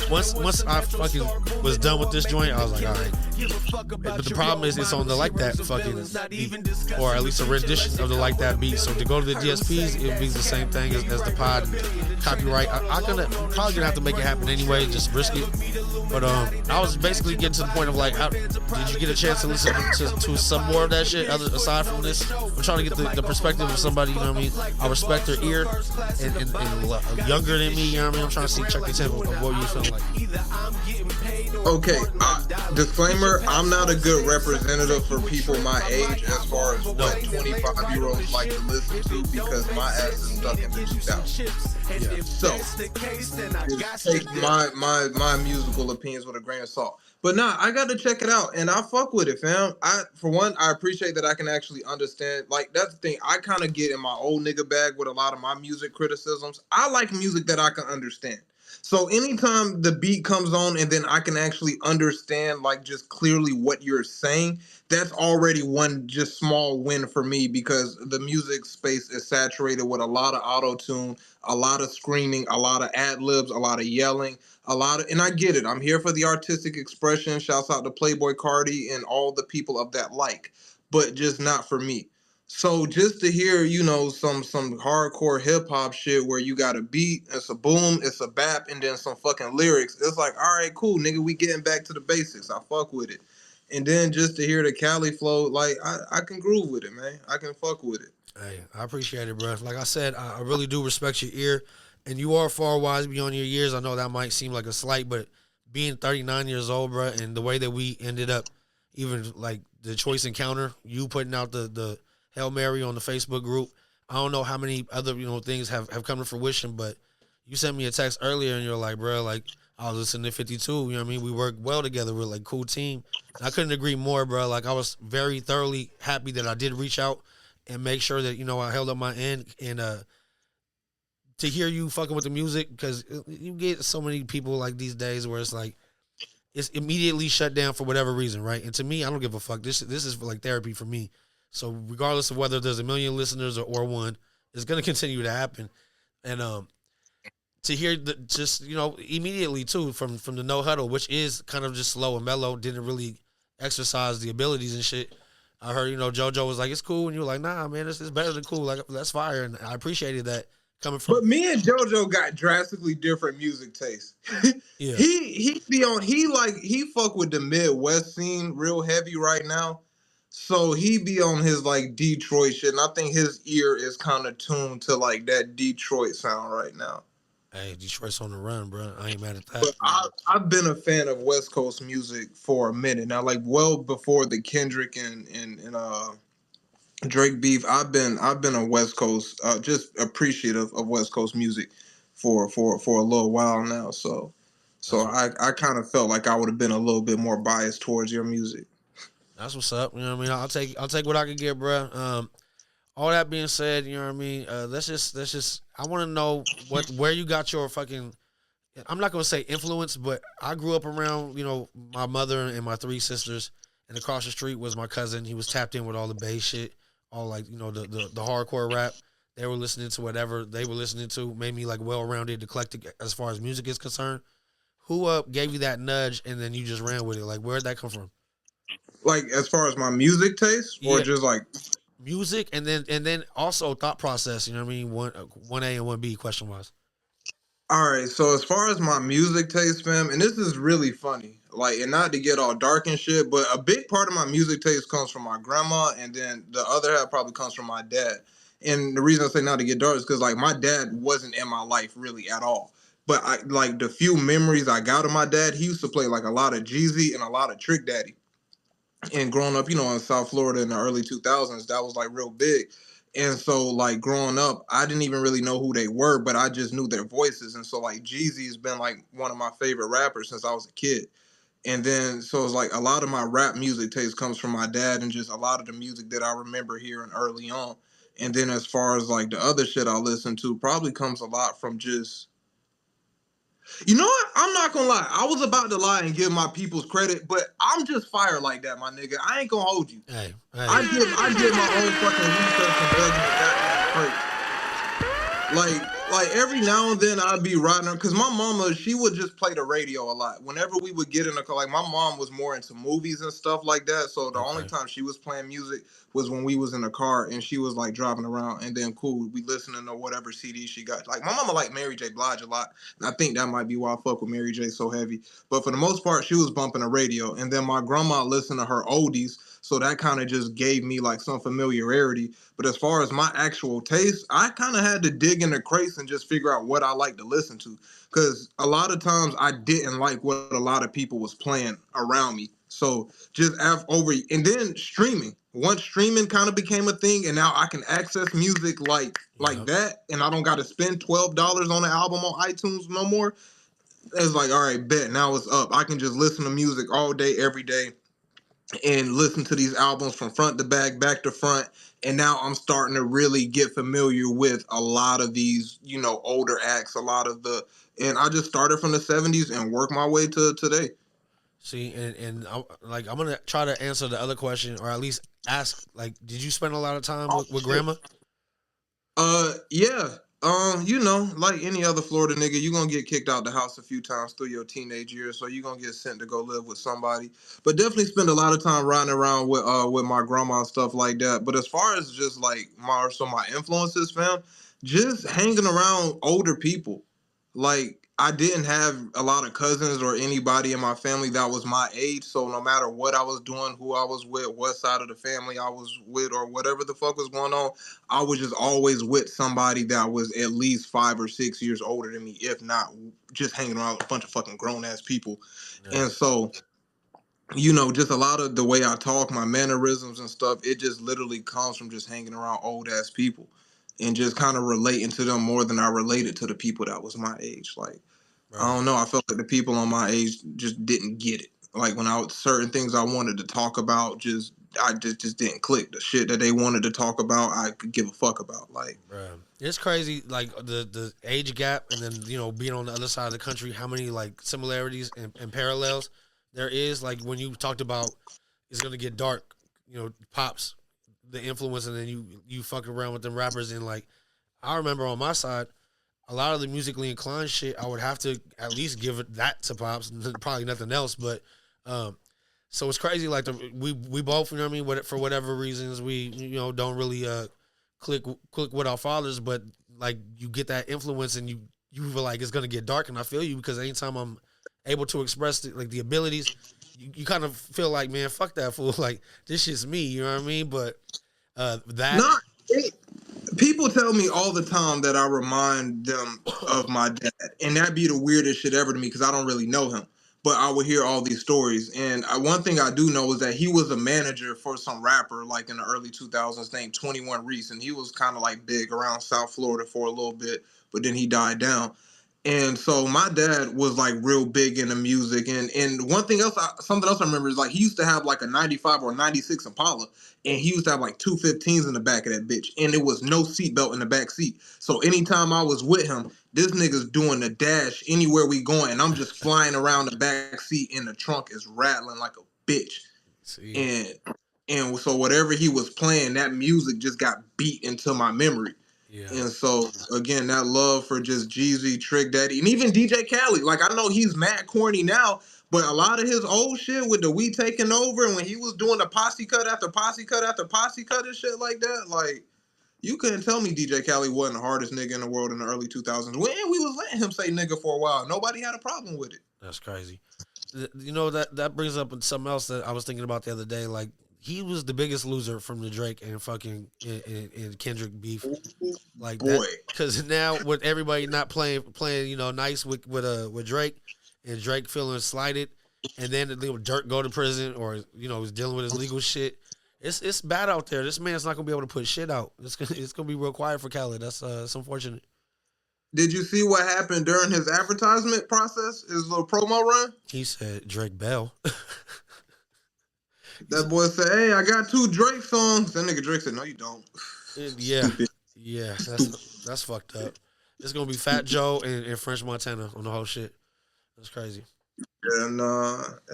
once I fucking was done with this joint, I was like, all right. But the problem is it's on the Like That fucking beat, or at least a rendition of the Like That beat. So to go to the DSPs, it would be the same thing as the pod copyright. I'm probably gonna have to make it happen anyway, just risk it. But I was basically getting to the point of like, did you get a chance to listen to some more of that shit aside from this? I'm trying to get the perspective of somebody, you know what I mean, I respect her ear and younger than me. You know what I mean? I'm trying to check the tempo of what you feeling like. Okay, disclaimer, I'm not a good representative for people my age as far as what 25-year-olds like to listen to because my ass is stuck in the 2000s. Yeah. So, take my musical opinions with a grain of salt. But nah, I got to check it out, and I fuck with it, fam. For one, I appreciate that I can actually understand. Like, that's the thing. I kind of get in my old nigga bag with a lot of my music criticisms. I like music that I can understand. So anytime the beat comes on and then I can actually understand, like, just clearly what you're saying, that's already one just small win for me because the music space is saturated with a lot of auto-tune, a lot of screaming, a lot of ad-libs, a lot of yelling, and I get it. I'm here for the artistic expression. Shouts out to Playboy Cardi and all the people of that like, but just not for me. So just to hear, some hardcore hip hop shit where you got a beat, it's a boom, it's a bap, and then some fucking lyrics, it's like, all right, cool, nigga, we getting back to the basics. I fuck with it. And then just to hear the Cali flow, like, I can groove with it, man. I can fuck with it. Hey, I appreciate it, bro. Like I said, I really do respect your ear, and you are far wise beyond your years. I know that might seem like a slight, but being 39 years old, bro, and the way that we ended up, even like the choice encounter, you putting out the Hail Mary on the Facebook group. I don't know how many other, things have come to fruition, but you sent me a text earlier and you're like, bro, like, I was listening to 52, you know what I mean? We work well together. We're like cool team. And I couldn't agree more, bro. Like, I was very thoroughly happy that I did reach out and make sure that, I held up my end and to hear you fucking with the music, because you get so many people like these days where it's like, it's immediately shut down for whatever reason, right? And to me, I don't give a fuck. This is like therapy for me. So regardless of whether there's a million listeners or one, it's going to continue to happen. And to hear immediately too from the No Huddle, which is kind of just slow and mellow, didn't really exercise the abilities and shit. I heard, JoJo was like, it's cool. And you were like, nah, man, this is better than cool. Like, that's fire. And I appreciated that coming from. But me and JoJo got drastically different music tastes. Yeah. He fuck with the Midwest scene real heavy right now. So he be on his like Detroit shit, and I think his ear is kind of tuned to like that Detroit sound right now. Hey, Detroit's on the run, bro. I ain't mad at that. But I've been a fan of West Coast music for a minute now, like well before the Kendrick and Drake beef. I've been a West Coast, just appreciative of West Coast music for a little while now. So I kind of felt like I would have been a little bit more biased towards your music. That's what's up. You know what I mean? I'll take what I can get, bro. All that being said, you know what I mean? Let's just. I want to know where you got your fucking. I'm not gonna say influence, but I grew up around my mother and my three sisters, and across the street was my cousin. He was tapped in with all the bass shit, all like the hardcore rap. They were listening to whatever they were listening to. Made me like well-rounded, eclectic as far as music is concerned. Who gave you that nudge and then you just ran with it? Like, where'd that come from? Like as far as my music taste, or just like music, and then also thought process. You know what I mean? 1A and 1B question wise. All right. So as far as my music taste, fam, and this is really funny, like, and not to get all dark and shit, but a big part of my music taste comes from my grandma, and then the other half probably comes from my dad. And the reason I say not to get dark is because like my dad wasn't in my life really at all. But I like the few memories I got of my dad. He used to play like a lot of Jeezy and a lot of Trick Daddy. And growing up, in South Florida in the early 2000s, that was like real big. And so like growing up, I didn't even really know who they were, but I just knew their voices. And so like Jeezy has been like one of my favorite rappers since I was a kid. And then so it's like a lot of my rap music taste comes from my dad and just a lot of the music that I remember hearing early on. And then as far as like the other shit I listen to probably comes a lot from just, you know what? I'm not gonna lie. I was about to lie and give my people's credit, but I'm just fire like that, my nigga. I ain't gonna hold you. Hey. I did my own fucking research and judgment that crazy. Like like every now and then I'd be riding her because my mama, she would just play the radio a lot. Whenever we would get in a car, like my mom was more into movies and stuff like that. So the only time she was playing music was when we was in the car and she was like driving around, and then cool, we listening to whatever CD she got. Like my mama liked Mary J. Blige a lot. And I think that might be why I fuck with Mary J. so heavy. But for the most part, she was bumping the radio. And then my grandma listened to her oldies. So that kind of just gave me like some familiarity. But as far as my actual taste, I kind of had to dig in the crates and just figure out what I like to listen to. Because a lot of times I didn't like what a lot of people was playing around me. So just and then streaming. Once streaming kind of became a thing, and now I can access music like that, and I don't got to spend $12 on an album on iTunes no more. It's like, all right, bet, now it's up. I can just listen to music all day, every day, and listen to these albums from front to back to front. And now I'm starting to really get familiar with a lot of these, older acts, and I just started from the 70s and worked my way to today. See, and I'm going to try to answer the other question, or at least ask, like, did you spend a lot of time with grandma? Yeah. Like any other Florida nigga, you're gonna get kicked out the house a few times through your teenage years, so you're gonna get sent to go live with somebody. But definitely spend a lot of time riding around with my grandma and stuff like that. But as far as just like my influences, fam, just hanging around older people. Like I didn't have a lot of cousins or anybody in my family that was my age, so no matter what I was doing, who I was with, what side of the family I was with, or whatever the fuck was going on, I was just always with somebody that was at least 5 or 6 years older than me, if not just hanging around with a bunch of fucking grown-ass people. Yeah. And so, just a lot of the way I talk, my mannerisms and stuff, it just literally comes from just hanging around old-ass people and just kind of relating to them more than I related to the people that was my age. Like, right. I don't know. I felt like the people on my age just didn't get it. Like when certain things I wanted to talk about, I just didn't click. The shit that they wanted to talk about, I could give a fuck about. Like, right. It's crazy, like the age gap, and then being on the other side of the country, how many like similarities and parallels there is. Like when you talked about it's gonna get dark, Pops, the influence, and then you fuck around with them rappers, and like I remember on my side, a lot of the musically inclined shit, I would have to at least give it that to Pops, probably nothing else. But so it's crazy. Like we both, for whatever reasons, we don't really click with our fathers. But like you get that influence, and you feel like it's gonna get dark. And I feel you, because anytime I'm able to express the abilities, you kind of feel like, man, fuck that fool. Like this shit's me. You know what I mean? But people tell me all the time that I remind them of my dad, and that'd be the weirdest shit ever to me because I don't really know him. But I would hear all these stories, and one thing I do know is that he was a manager for some rapper like in the early 2000s named 21 Reese, and he was kind of like big around South Florida for a little bit, but then he died down. And so my dad was like real big into music, and something else I remember is like he used to have like a 95 or a 96 Impala, and he used to have like 215s in the back of that bitch, and there was no seatbelt in the back seat. So anytime I was with him, this nigga's doing the dash anywhere we going, and I'm just flying around the back seat, and the trunk is rattling like a bitch. See. And so whatever he was playing, that music just got beat into my memory. Yeah. And so again, that love for just Jeezy, Trick Daddy, and even DJ Khaled. Like I know he's mad corny now, but a lot of his old shit with the We Taking Over, and when he was doing the posse cut after posse cut after posse cut and shit like that, like you couldn't tell me DJ Khaled wasn't the hardest nigga in the world in the early 2000s. When we was letting him say nigga for a while, nobody had a problem with it. That's crazy. That brings up something else that I was thinking about the other day. Like he was the biggest loser from the Drake and fucking and Kendrick beef, like boy. Because now with everybody not playing, nice with Drake, and Drake feeling slighted, and then Dirk go to prison or was dealing with his legal shit. It's bad out there. This man's not gonna be able to put shit out. It's gonna be real quiet for Khaled. That's unfortunate. Did you see what happened during his advertisement process? His little promo run? He said Drake Bell. That boy said, "Hey, I got 2 Drake songs." That nigga Drake said, "No, you don't." Yeah, yeah, that's fucked up. It's gonna be Fat Joe and French Montana on the whole shit. That's crazy. And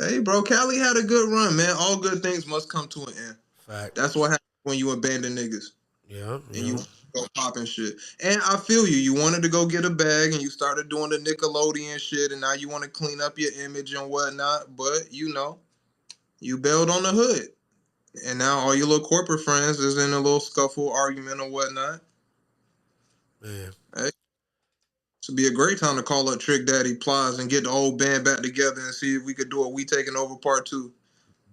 hey, bro, Cali had a good run, man. All good things must come to an end. Fact. That's what happens when you abandon niggas. Yeah. And go popping shit. And I feel you. You wanted to go get a bag and you started doing the Nickelodeon shit, and now you want to clean up your image and whatnot. But, you know, you bailed on the hood. And now all your little corporate friends is in a little scuffle, argument, or whatnot. Man. Hey. This would be a great time to call up Trick Daddy Plies and get the old band back together and see if we could do a We Taking Over Part 2.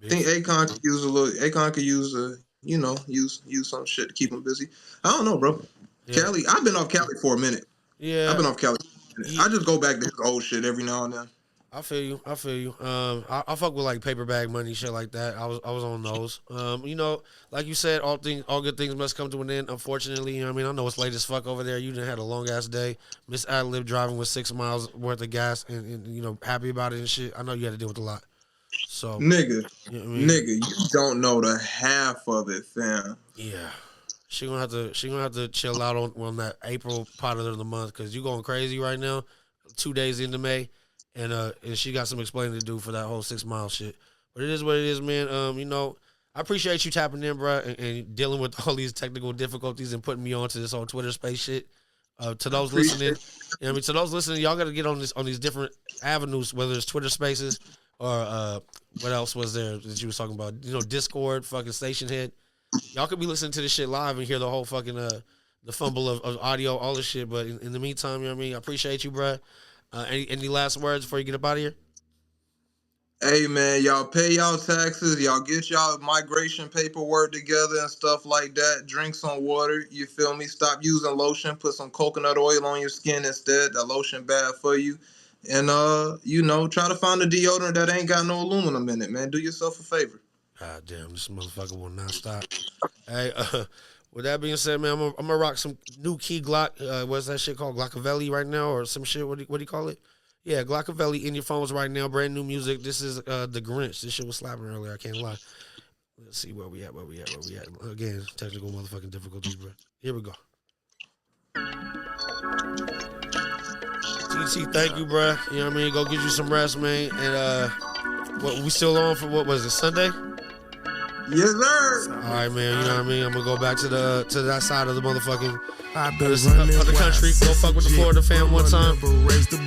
I think Akon could use use some shit to keep him busy. I don't know, bro. Yeah. Cali, I've been off Cali for a minute. Yeah. I've been off Cali for a minute. I just go back to his old shit every now and then. I feel you. I fuck with like paper bag money, shit like that. I was on those. You know, like you said, all good things must come to an end. Unfortunately, you know what I mean? I know it's late as fuck over there. You done had a long ass day. Miss Adlib driving with 6 miles worth of gas and you know, happy about it and shit. I know you had to deal with a lot. So nigga, you know what I mean? Nigga, you don't know the half of it, fam. Yeah. She gonna have to chill out on that April part of the month, because you going crazy right now. 2 days into May. And she got some explaining to do for that whole 6 mile shit. But it is what it is, man. You know, I appreciate you tapping in, bro, and dealing with all these technical difficulties and putting me onto this whole Twitter space shit. To those listening, you know what I mean, to those listening, y'all got to get on these different avenues, whether it's Twitter Spaces or what else was there that you was talking about? You know, Discord, fucking Station Head. Y'all could be listening to this shit live and hear the whole fucking the fumble of audio, all this shit. But in the meantime, you know what I mean? I appreciate you, bro. Any last words before you get up out of here? Hey, man, y'all pay y'all taxes. Y'all get y'all migration paperwork together and stuff like that. Drink some water. You feel me? Stop using lotion. Put some coconut oil on your skin instead. That lotion bad for you. And, you know, try to find a deodorant that ain't got no aluminum in it, man. Do yourself a favor. God damn, this motherfucker will not stop. Hey, with that being said, man, I'm gonna rock some new key Glock. What's that shit called? Glockavelli right now, or some shit? What do you call it? Yeah, Glockavelli in your phones right now. Brand new music. This is The Grinch. This shit was slapping earlier. I can't lie. Let's see where we at. Again, technical motherfucking difficulties, bro. Here we go. TT, thank you, bro. You know what I mean? Go get you some rest, man. And we still on for what was it? Sunday? Yes, sir. All right, man. You know what I mean? I'm gonna go back to that side of the motherfucking of the country. Go fuck with the Florida fam one time.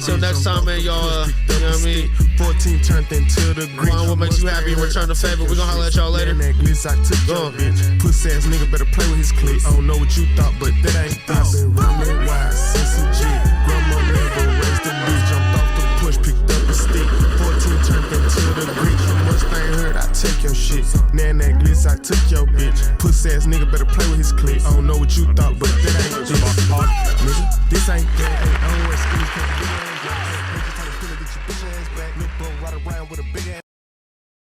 Till next time, man. Y'all. You know what I mean? 14 turned into the green. What makes you happy and return the favor? We gonna holler at y'all later. Go, bitch. Pussy ass nigga better play with his click. I don't know what you thought, but that ain't thought. Been running wide since a G. Grandma never raised the bitch. Jumped off the push, picked up a stick. 14 turned into the green. Mustang heard I take your shit. Now that glitz, I took your bitch. Pussy ass nigga better play with his click. I don't know what you thought, but that ain't this. Nigga, this ain't that. I don't wear skinny pants. Get your bitch ass back. Look, bro, ride around with a big ass.